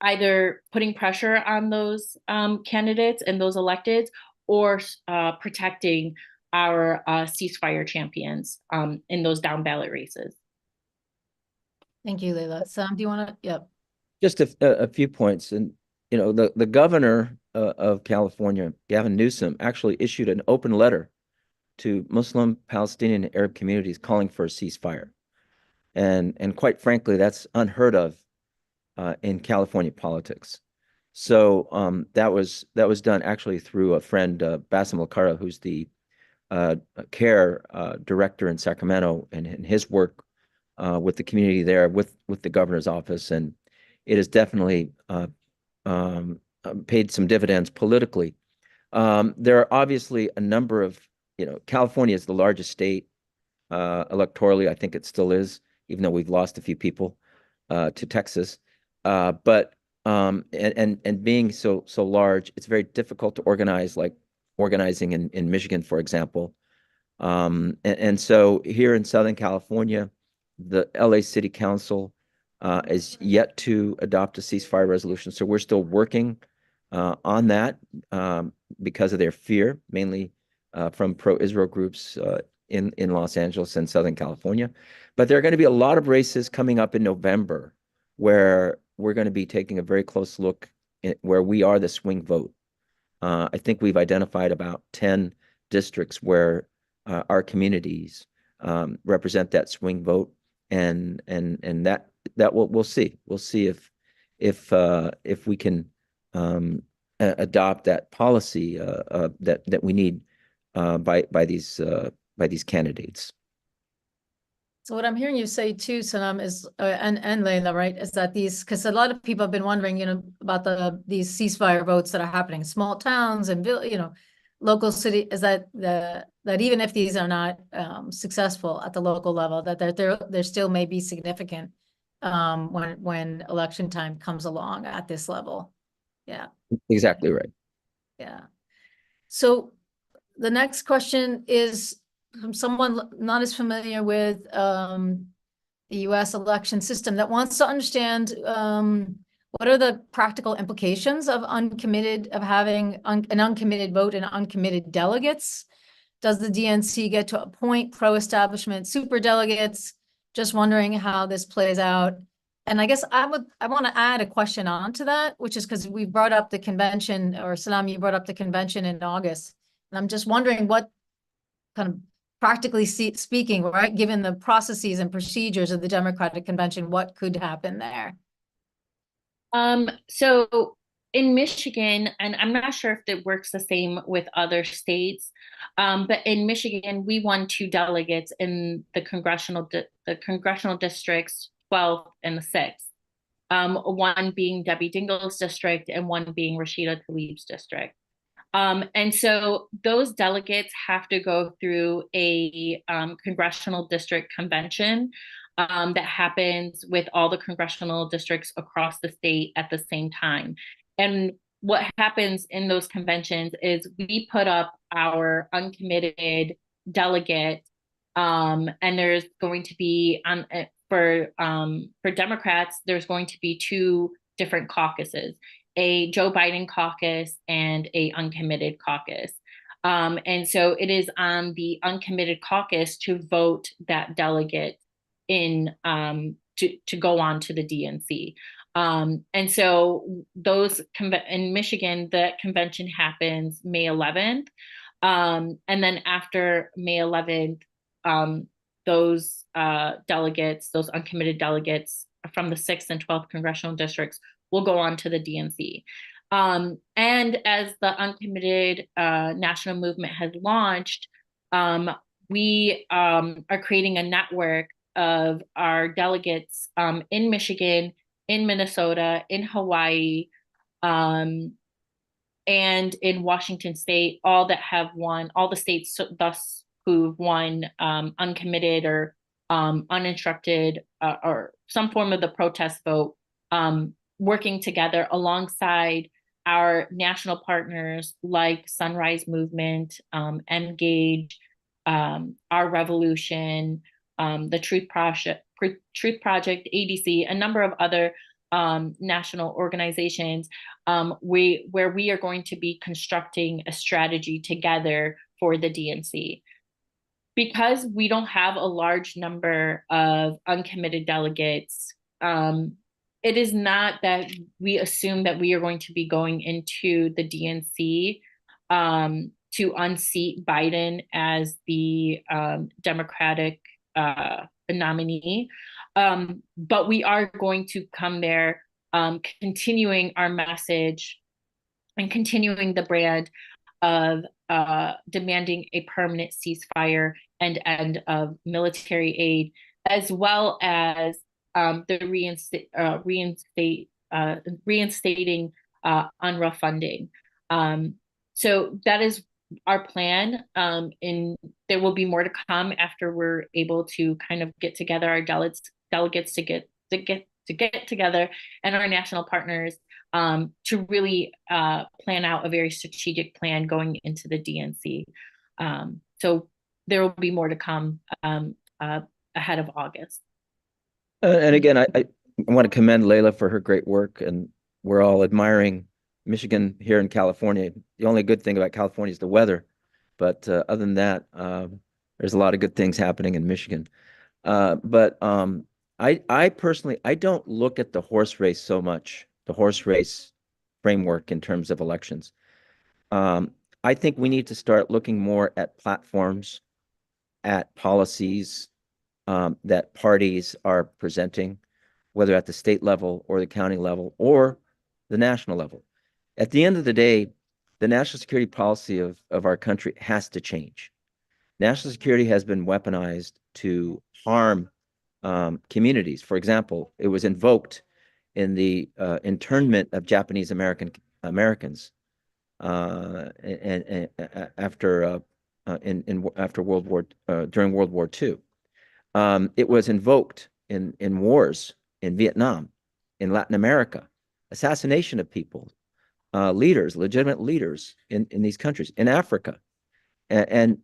either putting pressure on those candidates and those electeds, or protecting our ceasefire champions in those down ballot races. Thank you, Leila. Sam, do you want to? Yep. Just a few points. And, the governor of California, Gavin Newsom, actually issued an open letter to Muslim, Palestinian, and Arab communities calling for a ceasefire. And quite frankly, that's unheard of in California politics. So that was done actually through a friend, Bassem Lakara, who's the CARE director in Sacramento, and his work with the community there, with the governor's office. And it has definitely paid some dividends politically. There are obviously a number of, California is the largest state electorally. I think it still is, even though we've lost a few people to Texas. But being so large, it's very difficult to organize, like organizing in Michigan, for example. And so here in Southern California, the LA City Council is yet to adopt a ceasefire resolution. So we're still working on that because of their fear, mainly from pro-Israel groups in Los Angeles and Southern California. But there are going to be a lot of races coming up in November where we're going to be taking a very close look at where we are the swing vote. I think we've identified about 10 districts where our communities represent that swing vote, and that we'll see. We'll see if we can adopt that policy that we need by these candidates. So what I'm hearing you say too, Sanam, is and Leila, right, is that because a lot of people have been wondering, about these ceasefire votes that are happening in small towns and local city, is that even if these are not successful at the local level, that there still may be significant when election time comes along at this level. Yeah. Exactly right. Yeah. So the next question is from someone not as familiar with the U.S. election system that wants to understand what are the practical implications of having an uncommitted vote and uncommitted delegates? Does the DNC get to appoint pro-establishment superdelegates? Just wondering how this plays out. And I guess I want to add a question on to that, which is because we brought up the convention, or Salam, you brought up the convention in August. And I'm just wondering what kind of practically speaking, right, given the processes and procedures of the Democratic Convention, what could happen there? So in Michigan, and I'm not sure if it works the same with other states, but in Michigan, we won 2 delegates in the congressional districts, 12th and the 6th. One being Debbie Dingell's district and one being Rashida Tlaib's district. And so those delegates have to go through a congressional district convention that happens with all the congressional districts across the state at the same time. And what happens in those conventions is we put up our uncommitted delegate, and there's going to be for Democrats, there's going to be 2 different caucuses, a Joe Biden caucus and a uncommitted caucus. And so it is on the uncommitted caucus to vote that delegate in to go on to the DNC. And so in Michigan, the convention happens May 11th. And then after May 11th, those delegates, those uncommitted delegates from the 6th and 12th congressional districts will go on to the DNC. And as the uncommitted national movement has launched, we are creating a network of our delegates in Michigan, in Minnesota, in Hawaii, and in Washington State, all the states thus who've won uncommitted or uninstructed or some form of the protest vote, working together alongside our national partners like Sunrise Movement, Engage, Our Revolution, the Truth Project, ADC, a number of other national organizations, where we are going to be constructing a strategy together for the DNC. Because we don't have a large number of uncommitted delegates, it is not that we assume that we are going to be going into the DNC to unseat Biden as the Democratic nominee. But we are going to come there continuing our message and continuing the brand of demanding a permanent ceasefire and end of military aid, as well as the reinstating UNRWA funding. So that is our plan. And there will be more to come after we're able to kind of get together our delegates to get together, and our national partners to really plan out a very strategic plan going into the DNC. So there will be more to come ahead of August. And again, I want to commend Layla for her great work, and we're all admiring Michigan here in California. The only good thing about California is the weather, but other than that, there's a lot of good things happening in Michigan. But I personally, I don't look at the horse race so much, the horse race framework in terms of elections. I think we need to start looking more at platforms, at policies that parties are presenting, whether at the state level or the county level or the national level. At the end of the day, the national security policy of our country has to change. National security has been weaponized to harm communities. For example, it was invoked in the internment of Japanese Americans and after during World War II. It was invoked in wars in Vietnam, in Latin America, assassination of people, leaders, legitimate leaders in these countries, in Africa. And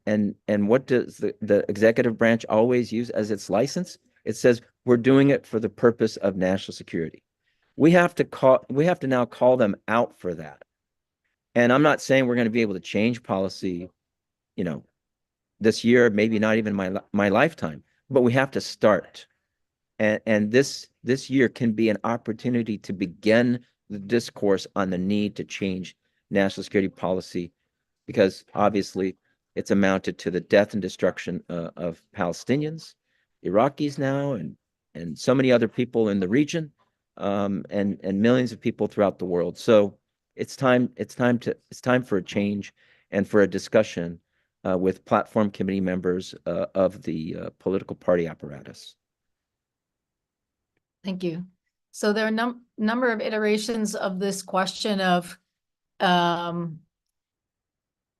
what does the executive branch always use as its license? It says we're doing it for the purpose of national security. We have to now call them out for that. And I'm not saying we're going to be able to change policy, this year, maybe not even my lifetime, but we have to start. And this year can be an opportunity to begin the discourse on the need to change national security policy, because obviously it's amounted to the death and destruction of Palestinians, Iraqis now, and so many other people in the region, and millions of people throughout the world. So it's time for a change and for a discussion with platform committee members of the political party apparatus. Thank you. So there are a number of iterations of this question of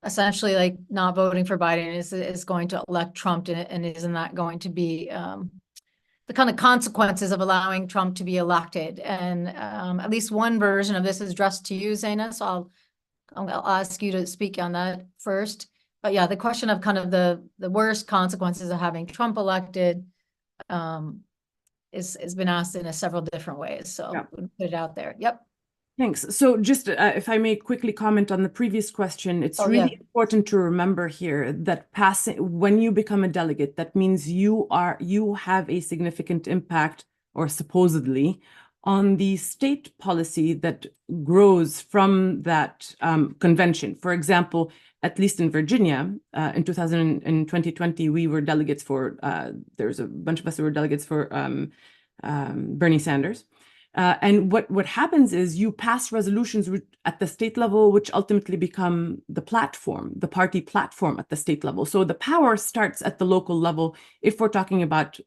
essentially like not voting for Biden is going to elect Trump, and isn't that going to be the kind of consequences of allowing Trump to be elected? And at least one version of this is addressed to you, Zaina, so I'll ask you to speak on that first. But yeah, the question of kind of the worst consequences of having Trump elected has been asked in several different ways. So Yeah. we'll put it out there. Yep. Thanks. So just if I may quickly comment on the previous question, it's really important to remember here that when you become a delegate, that means you have a significant impact, or supposedly, on the state policy that grows from that convention. For example, at least in Virginia, in 2020, we were delegates for, there's a bunch of us who were delegates for Bernie Sanders. And what happens is you pass resolutions at the state level, which ultimately become the party platform at the state level. So the power starts at the local level if we're talking about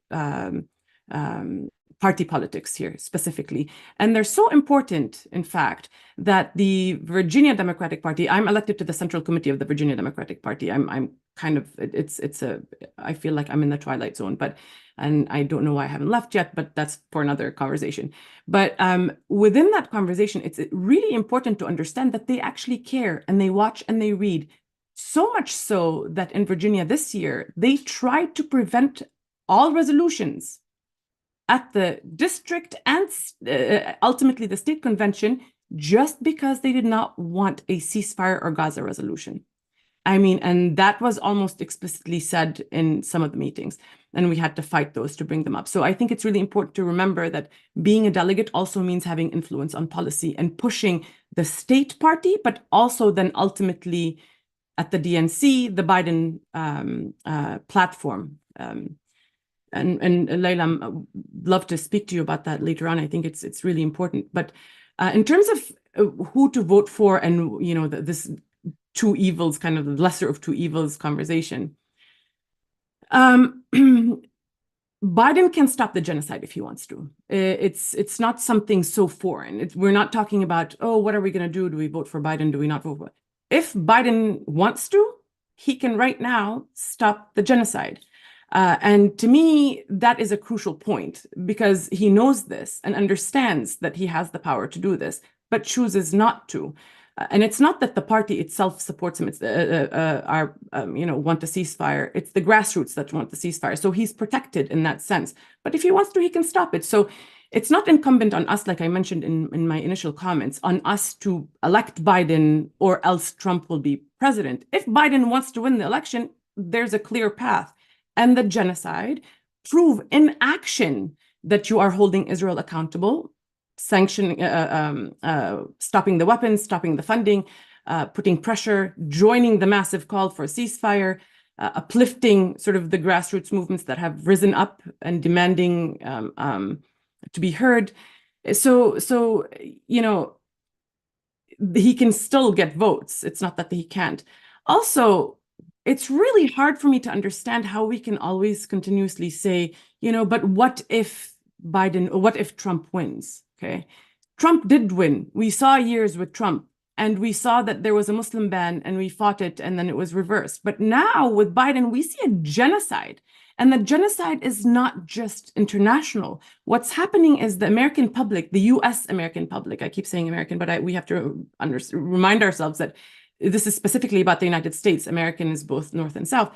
party politics here specifically. And they're so important, in fact, that the Virginia Democratic Party, I'm elected to the Central Committee of the Virginia Democratic Party. I'm kind of, I feel like I'm in the twilight zone, and I don't know why I haven't left yet, but that's for another conversation. But within that conversation, it's really important to understand that they actually care, and they watch and they read. So much so that in Virginia this year, they tried to prevent all resolutions at the district and ultimately the state convention, just because they did not want a ceasefire or Gaza resolution. I mean, and that was almost explicitly said in some of the meetings, and we had to fight those to bring them up. So I think it's really important to remember that being a delegate also means having influence on policy and pushing the state party, but also then ultimately at the DNC, the Biden platform. And Layla, I'd love to speak to you about that later on. I think it's really important. But in terms of who to vote for, and this two evils, kind of the lesser of two evils conversation, Biden can stop the genocide if he wants to. It's not something so foreign. We're not talking about, oh, what are we going to do? Do we vote for Biden? Do we not vote for? If Biden wants to, he can right now stop the genocide. And to me, that is a crucial point, because he knows this and understands that he has the power to do this, but chooses not to. And it's not that the party itself supports him. It's want a ceasefire. It's the grassroots that want the ceasefire. So he's protected in that sense. But if he wants to, he can stop it. So it's not incumbent on us, like I mentioned in my initial comments, on us to elect Biden or else Trump will be president. If Biden wants to win the election, there's a clear path. And the genocide, prove in action that you are holding Israel accountable, sanctioning, stopping the weapons, stopping the funding, putting pressure, joining the massive call for a ceasefire, uplifting sort of the grassroots movements that have risen up and demanding to be heard. So he can still get votes. It's not that he can't. Also, it's really hard for me to understand how we can always continuously say, but what if Biden, or what if Trump wins? Okay. Trump did win. We saw years with Trump, and we saw that there was a Muslim ban and we fought it and then it was reversed. But now with Biden, we see a genocide. And the genocide is not just international. What's happening is the American public, the US American public, I keep saying American, but we have to remind ourselves that this is specifically about the United States. American is both North and South.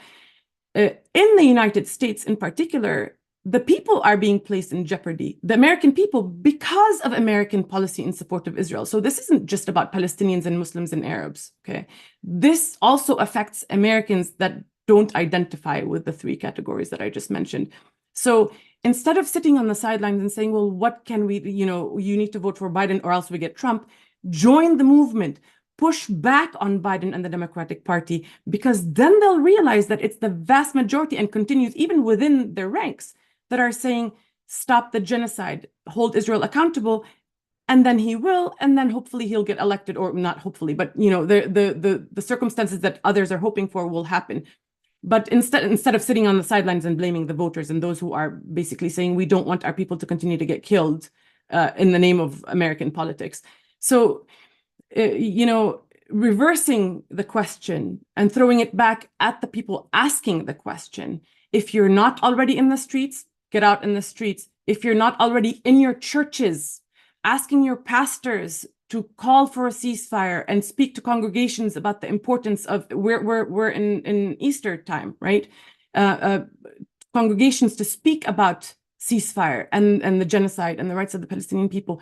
In the United States in particular, the people are being placed in jeopardy, the American people, because of American policy in support of Israel. So this isn't just about Palestinians and Muslims and Arabs, okay? This also affects Americans that don't identify with the three categories that I just mentioned. So instead of sitting on the sidelines and saying, well, what can we, you need to vote for Biden or else we get Trump, join the movement, push back on Biden and the Democratic Party, because then they'll realize that it's the vast majority and continues even within their ranks that are saying, stop the genocide, hold Israel accountable, and then he will, and then hopefully he'll get elected, or not hopefully, but the circumstances that others are hoping for will happen. But instead of sitting on the sidelines and blaming the voters and those who are basically saying we don't want our people to continue to get killed in the name of American politics. So, reversing the question and throwing it back at the people asking the question. If you're not already in the streets, get out in the streets. If you're not already in your churches, asking your pastors to call for a ceasefire and speak to congregations about the importance of, we're in Easter time, right? Congregations to speak about ceasefire and the genocide and the rights of the Palestinian people.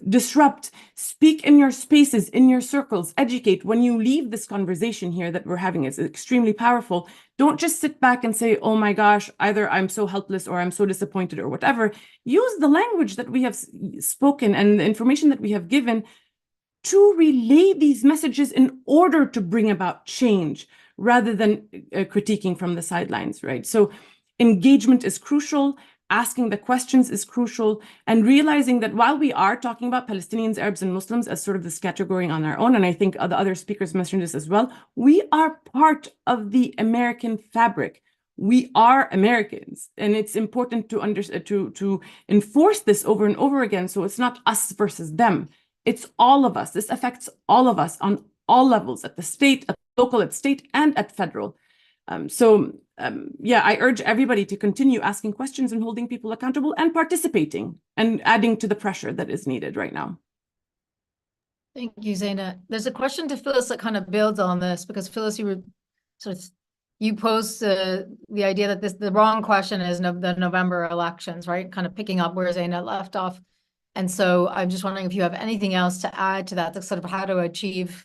Disrupt, speak in your spaces, in your circles, educate. When you leave this conversation here that we're having, it's extremely powerful. Don't just sit back and say, oh my gosh, either I'm so helpless or I'm so disappointed or whatever. Use the language that we have spoken and the information that we have given to relay these messages in order to bring about change rather than critiquing from the sidelines, right? So engagement is crucial. Asking the questions is crucial, and realizing that while we are talking about Palestinians, Arabs, and Muslims as sort of this category on our own, and I think the other speakers mentioned this as well, we are part of the American fabric. We are Americans, and it's important to enforce this over and over again. So it's not us versus them. It's all of us. This affects all of us on all levels, at the state, at local, at state, and at federal. I urge everybody to continue asking questions and holding people accountable and participating and adding to the pressure that is needed right now. Thank you, Zaina. There's a question to Phyllis that kind of builds on this, because Phyllis, you posed the idea that the wrong question is the November elections, right? Kind of picking up where Zaina left off. And so I'm just wondering if you have anything else to add to that, sort of how to achieve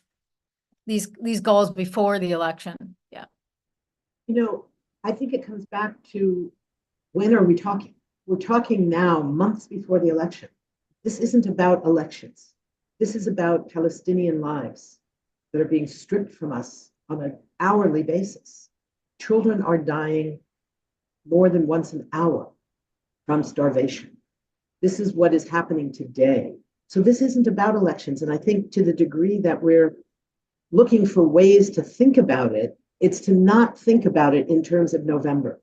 these goals before the election. Yeah. I think it comes back to, when are we talking? We're talking now, months before the election. This isn't about elections. This is about Palestinian lives that are being stripped from us on an hourly basis. Children are dying more than once an hour from starvation. This is what is happening today. So this isn't about elections. And I think to the degree that we're looking for ways to think about it, it's to not think about it in terms of November.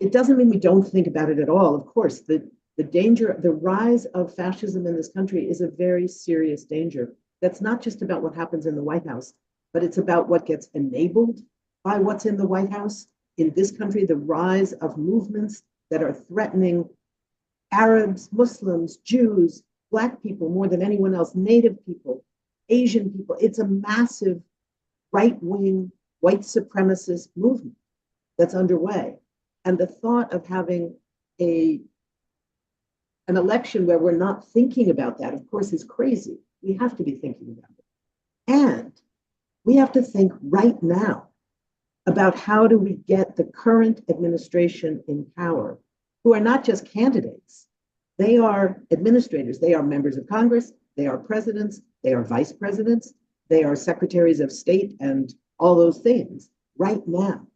It doesn't mean we don't think about it at all. Of course, the danger, the rise of fascism in this country is a very serious danger. That's not just about what happens in the White House, but it's about what gets enabled by what's in the White House. In this country, the rise of movements that are threatening Arabs, Muslims, Jews, Black people more than anyone else, Native people, Asian people. It's a massive right-wing white supremacist movement that's underway. And the thought of having an election where we're not thinking about that, of course, is crazy. We have to be thinking about it. And we have to think right now about how do we get the current administration in power, who are not just candidates, they are administrators, they are members of Congress, they are presidents, they are vice presidents, they are secretaries of state and all those things right now.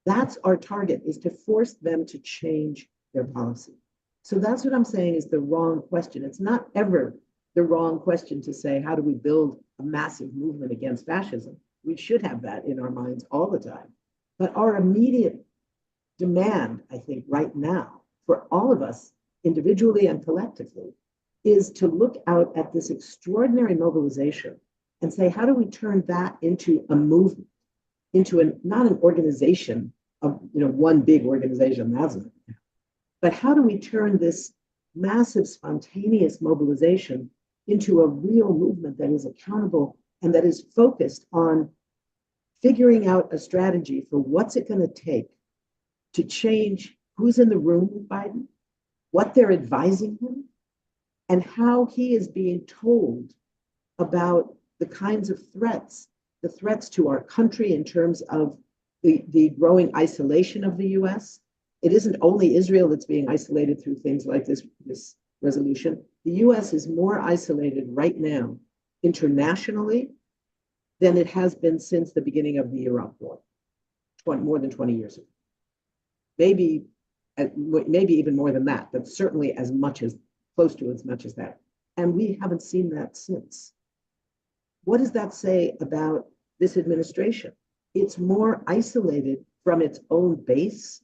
That's our target, is to force them to change their policy. So that's what I'm saying is the wrong question. It's not ever the wrong question to say, how do we build a massive movement against fascism? We should have that in our minds all the time. But our immediate demand, I think, right now, for all of us, individually and collectively, is to look out at this extraordinary mobilization and say, how do we turn that into a movement, into not an organization of, one big organization, but how do we turn this massive spontaneous mobilization into a real movement that is accountable and that is focused on figuring out a strategy for what's it going to take to change who's in the room with Biden, what they're advising him, and how he is being told about the kinds of threats, the threats to our country in terms of the growing isolation of the US. It isn't only Israel that's being isolated through things like this resolution. The US is more isolated right now internationally than it has been since the beginning of the Iraq War, more than 20 years ago. Maybe even more than that, but certainly close to as much as that. And we haven't seen that since. What does that say about this administration? It's more isolated from its own base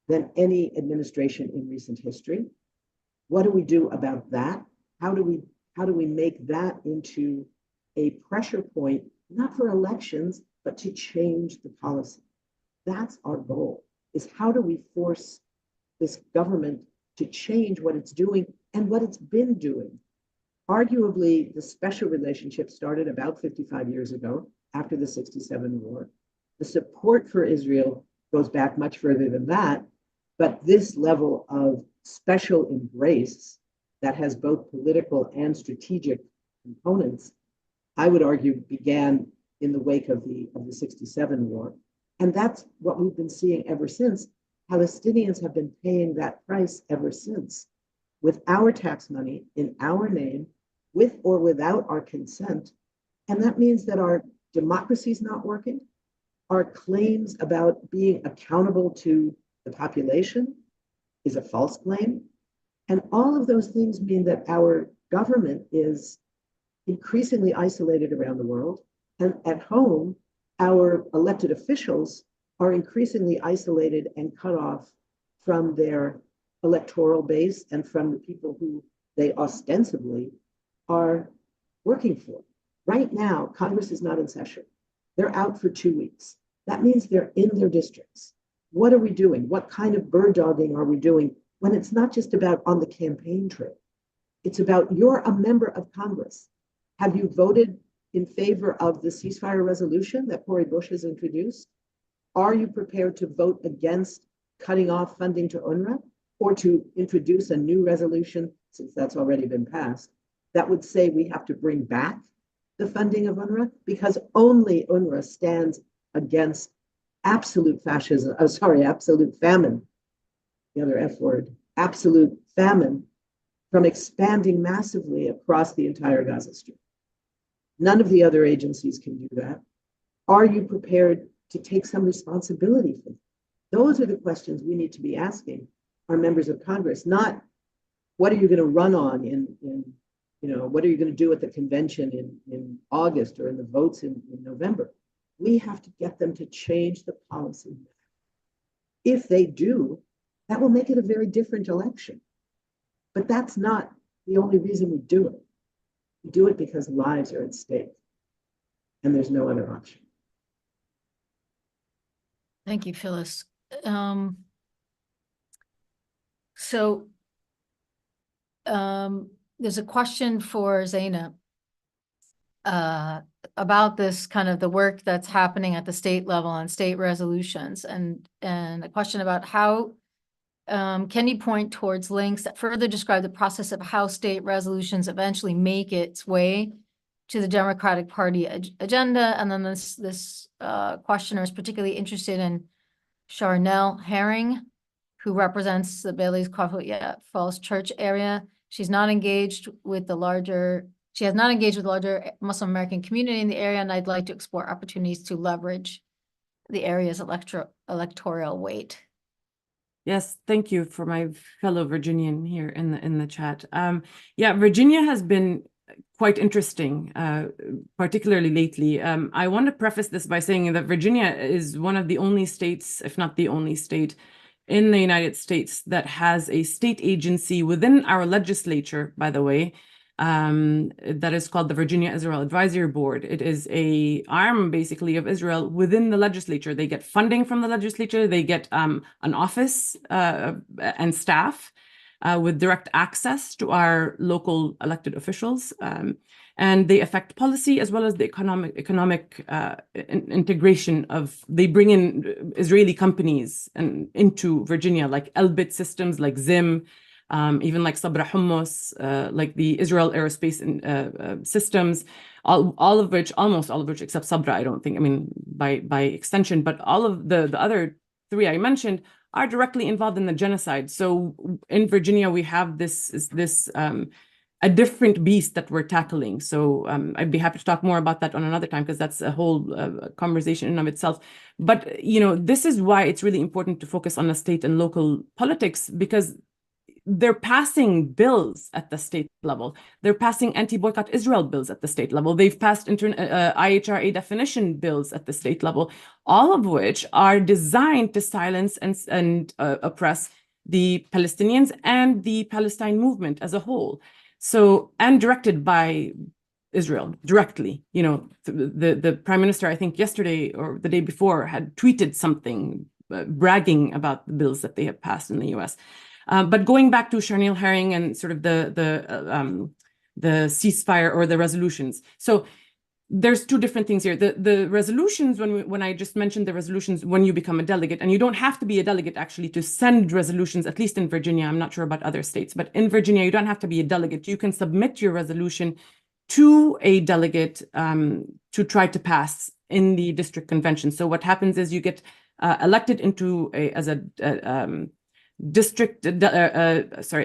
than any administration in recent history. What do we do about that? How do we make that into a pressure point, not for elections, but to change the policy? That's our goal, is how do we force this government to change what it's doing and what it's been doing? Arguably, the special relationship started about 55 years ago, after the 67 war. The support for Israel goes back much further than that, but this level of special embrace that has both political and strategic components, I would argue, began in the wake of the 67 war. And that's what we've been seeing ever since. Palestinians have been paying that price ever since, with our tax money in our name, with or without our consent. And that means that our democracy is not working. Our claims about being accountable to the population is a false claim. And all of those things mean that our government is increasingly isolated around the world. And at home, our elected officials are increasingly isolated and cut off from their electoral base and from the people who they ostensibly are working for. Right now, Congress is not in session. They're out for 2 weeks. That means they're in their districts. What are we doing? What kind of bird dogging are we doing when it's not just about on the campaign trail? It's about, you're a member of Congress. Have you voted in favor of the ceasefire resolution that Cori Bush has introduced? Are you prepared to vote against cutting off funding to UNRWA, or to introduce a new resolution, since that's already been passed, that would say we have to bring back the funding of UNRWA? Because only UNRWA stands against absolute famine, the other F word, absolute famine, from expanding massively across the entire Gaza Strip. None of the other agencies can do that. Are you prepared to take some responsibility for that? Those are the questions we need to be asking our members of Congress, not what are you going to run on what are you going to do at the convention in August or in the votes in November? We have to get them to change the policy. If they do, that will make it a very different election. But that's not the only reason we do it. We do it because lives are at stake, and there's no other option. Thank you, Phyllis. There's a question for Zaina. about this kind of the work that's happening at the state level and state resolutions, and a question about how can you point towards links that further describe the process of how state resolutions eventually make its way to the Democratic Party agenda? And then this questioner is particularly interested in Charnel Herring, who represents the Bailey's Coffee Falls Church area. She has not engaged with the larger Muslim American community in the area, and I'd like to explore opportunities to leverage the area's electoral weight. Yes, thank you for my fellow Virginian here in the chat. Yeah, Virginia has been quite interesting, particularly lately. I want to preface this by saying that Virginia is one of the only states, if not the only state, in the United States that has a state agency within our legislature, by the way, that is called the Virginia Israel Advisory Board. It is an arm, basically, of Israel within the legislature. They get funding from the legislature. They get an office and staff with direct access to our local elected officials. And they affect policy as well as the economic integration of, they bring in Israeli companies into Virginia, like Elbit Systems, like Zim, even like Sabra Hummus, like the Israel Aerospace Systems, almost all of which, except Sabra, I don't think, I mean, by extension, but all of the other three I mentioned are directly involved in the genocide. So in Virginia, we have this a different beast that we're tackling. So I'd be happy to talk more about that on another time, because that's a whole conversation in of itself. But, you know, this is why it's really important to focus on the state and local politics, because they're passing bills at the state level. They're passing anti-boycott Israel bills at the state level. They've passed IHRA definition bills at the state level, all of which are designed to silence and oppress the Palestinians and the Palestine movement as a whole. So, and directed by Israel directly. You know, the prime minister, I think yesterday or the day before, had tweeted something bragging about the bills that they have passed in the US. But going back to Charnel Herring and sort of the ceasefire or the resolutions. So there's two different things here. The resolutions, when I just mentioned the resolutions, when you become a delegate, and you don't have to be a delegate actually to send resolutions, at least in Virginia, I'm not sure about other states, but in Virginia, you don't have to be a delegate. You can submit your resolution to a delegate to try to pass in the district convention. So what happens is you get elected into a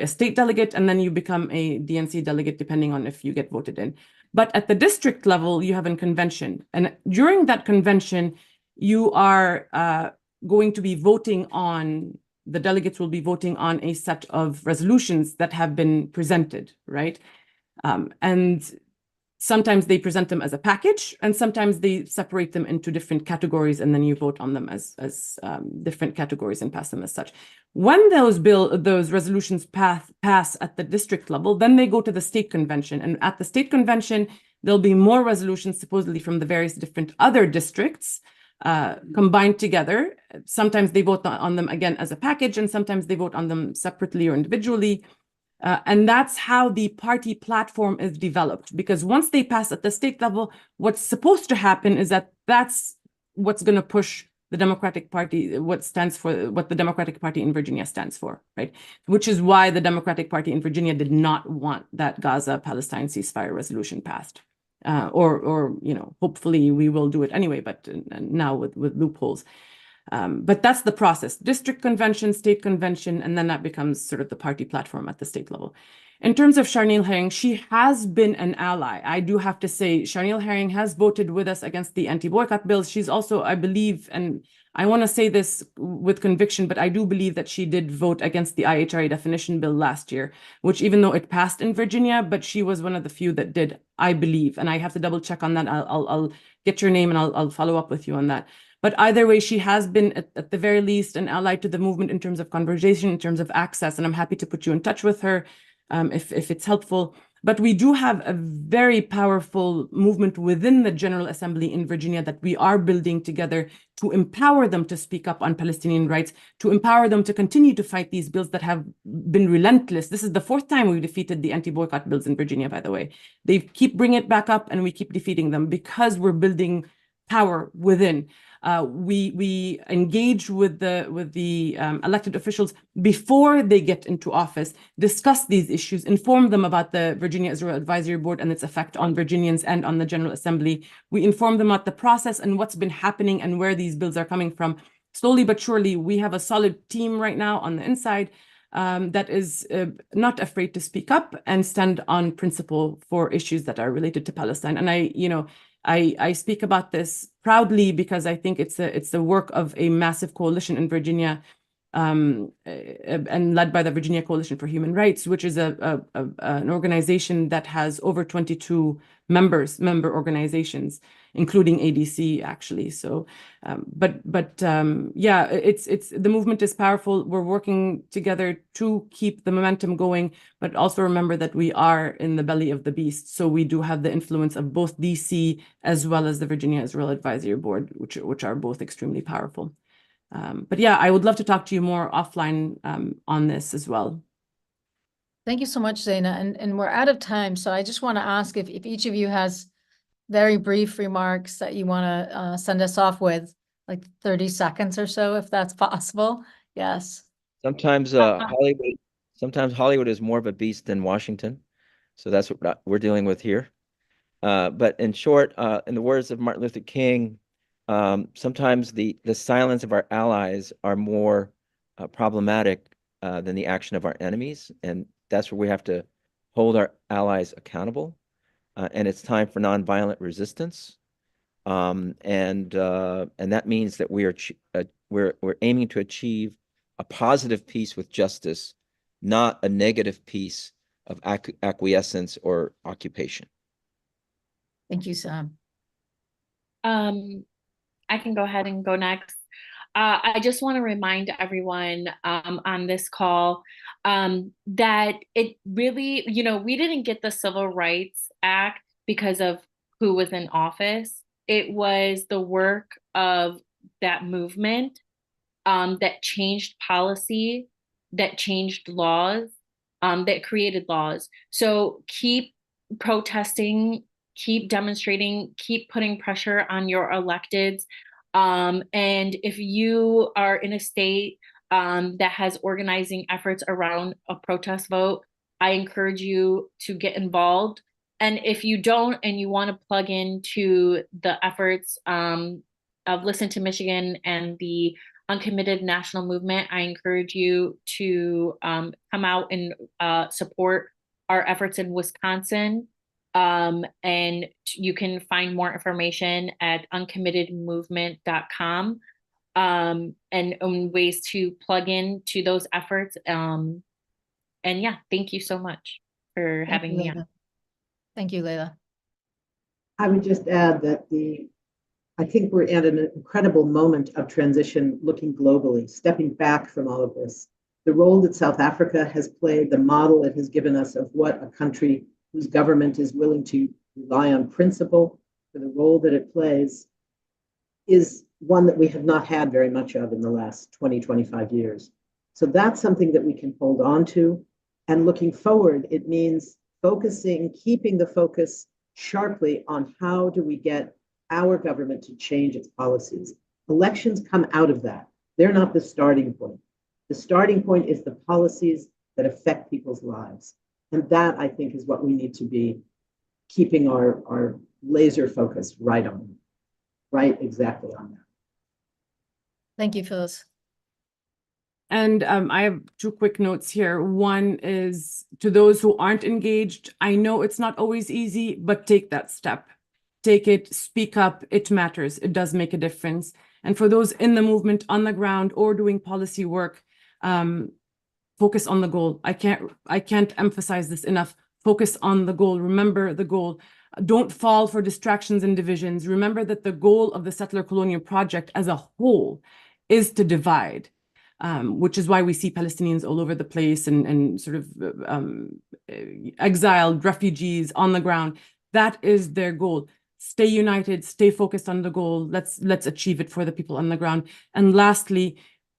state delegate, and then you become a DNC delegate, depending on if you get voted in. But at the district level, you have a convention. And during that convention, you are going to be voting on, the delegates will be voting on a set of resolutions that have been presented, right? And sometimes they present them as a package, and sometimes they separate them into different categories, and then you vote on them as different categories and pass them as such. When those resolutions pass at the district level, then they go to the state convention. And at the state convention, there'll be more resolutions supposedly from the various different other districts combined together. Sometimes they vote on them again as a package, and sometimes they vote on them separately or individually. And that's how the party platform is developed. Because once they pass at the state level, what's supposed to happen is that's what's going to push the Democratic Party, what the Democratic Party in Virginia stands for, right? Which is why the Democratic Party in Virginia did not want that Gaza-Palestine ceasefire resolution passed. Or you know, hopefully we will do it anyway, but now with loopholes. But that's the process: district convention, state convention, and then that becomes sort of the party platform at the state level. In terms of Charnel Herring, she has been an ally. I do have to say, Charnel Herring has voted with us against the anti-boycott bills. She's also, I believe, and I want to say this with conviction, but I do believe that she did vote against the IHRA definition bill last year, which, even though it passed in Virginia, but she was one of the few that did, I believe. And I have to double check on that. I'll get your name and I'll follow up with you on that. But either way, she has been, at the very least, an ally to the movement in terms of conversation, in terms of access, and I'm happy to put you in touch with her if it's helpful. But we do have a very powerful movement within the General Assembly in Virginia that we are building together to empower them to speak up on Palestinian rights, to empower them to continue to fight these bills that have been relentless. This is the fourth time we've defeated the anti-boycott bills in Virginia, by the way. They keep bringing it back up and we keep defeating them because we're building power within. We engage with the elected officials before they get into office, discuss these issues, inform them about the Virginia Israel Advisory Board and its effect on Virginians and on the General Assembly. We inform them about the process and what's been happening and where these bills are coming from. Slowly but surely, we have a solid team right now on the inside that is not afraid to speak up and stand on principle for issues that are related to Palestine. And I speak about this proudly because I think it's the work of a massive coalition in Virginia, and led by the Virginia Coalition for Human Rights, which is an organization that has over 22 member organizations, including ADC actually. So, yeah, it's the movement is powerful. We're working together to keep the momentum going, but also remember that we are in the belly of the beast. So we do have the influence of both DC as well as the Virginia Israel Advisory Board, which are both extremely powerful. But yeah, I would love to talk to you more offline on this as well. Thank you so much, Zaina. And we're out of time. So I just want to ask if each of you has very brief remarks that you want to send us off with, like 30 seconds or so, if that's possible. Yes. Sometimes Hollywood is more of a beast than Washington. So that's what we're dealing with here. But in short, in the words of Martin Luther King, sometimes the silence of our allies are more problematic than the action of our enemies. And that's where we have to hold our allies accountable. And it's time for nonviolent resistance. And that means that we're aiming to achieve a positive peace with justice, not a negative peace of acquiescence or occupation. Thank you, Sam. I can go ahead and go next. I just want to remind everyone on this call that it really, we didn't get the Civil Rights Act because of who was in office. It was the work of that movement that changed policy, that changed laws, that created laws. So keep protesting, keep demonstrating, keep putting pressure on your electeds. And if you are in a state that has organizing efforts around a protest vote, I encourage you to get involved. And if you don't and you want to plug into the efforts of Listen to Michigan and the Uncommitted National Movement, I encourage you to come out and support our efforts in Wisconsin. And you can find more information at uncommittedmovement.com and ways to plug in to those efforts. And yeah, thank you so much for having me on. Thank you, Layla. I would just add that I think we're at an incredible moment of transition, looking globally, stepping back from all of this. The role that South Africa has played, the model it has given us of what a country whose government is willing to rely on principle for the role that it plays, is one that we have not had very much of in the last 20, 25 years. So that's something that we can hold on to. And looking forward, it means focusing, keeping the focus sharply on how do we get our government to change its policies. Elections come out of that. They're not the starting point. The starting point is the policies that affect people's lives. And that, I think, is what we need to be keeping our laser focus right exactly on that. Thank you, Phyllis. And I have two quick notes here. One is to those who aren't engaged. I know it's not always easy, but take that step. Take it, speak up, it matters. It does make a difference. And for those in the movement, on the ground, or doing policy work, focus on the goal. I can't emphasize this enough. Focus on the goal. Remember the goal. Don't fall for distractions and divisions. Remember that the goal of the settler colonial project as a whole is to divide. which is why we see Palestinians all over the place and sort of exiled refugees on the ground. That is their goal. Stay united, stay focused on the goal. Let's achieve it for the people on the ground. And lastly,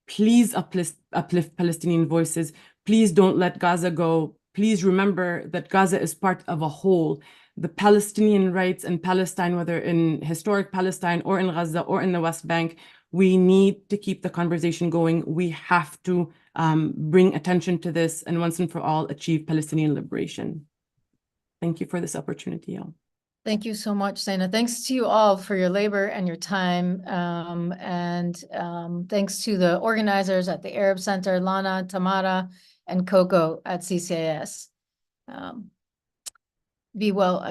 please uplift Palestinian voices. Please don't let Gaza go. Please remember that Gaza is part of a whole. The Palestinian rights in Palestine, whether in historic Palestine or in Gaza or in the West Bank, we need to keep the conversation going. We have to bring attention to this and once and for all achieve Palestinian liberation. Thank you for this opportunity, y'all. Thank you so much, Zaina. Thanks to you all for your labor and your time. Thanks to the organizers at the Arab Center, Lana, Tamara, and Coco at CCAS. Be well, everyone.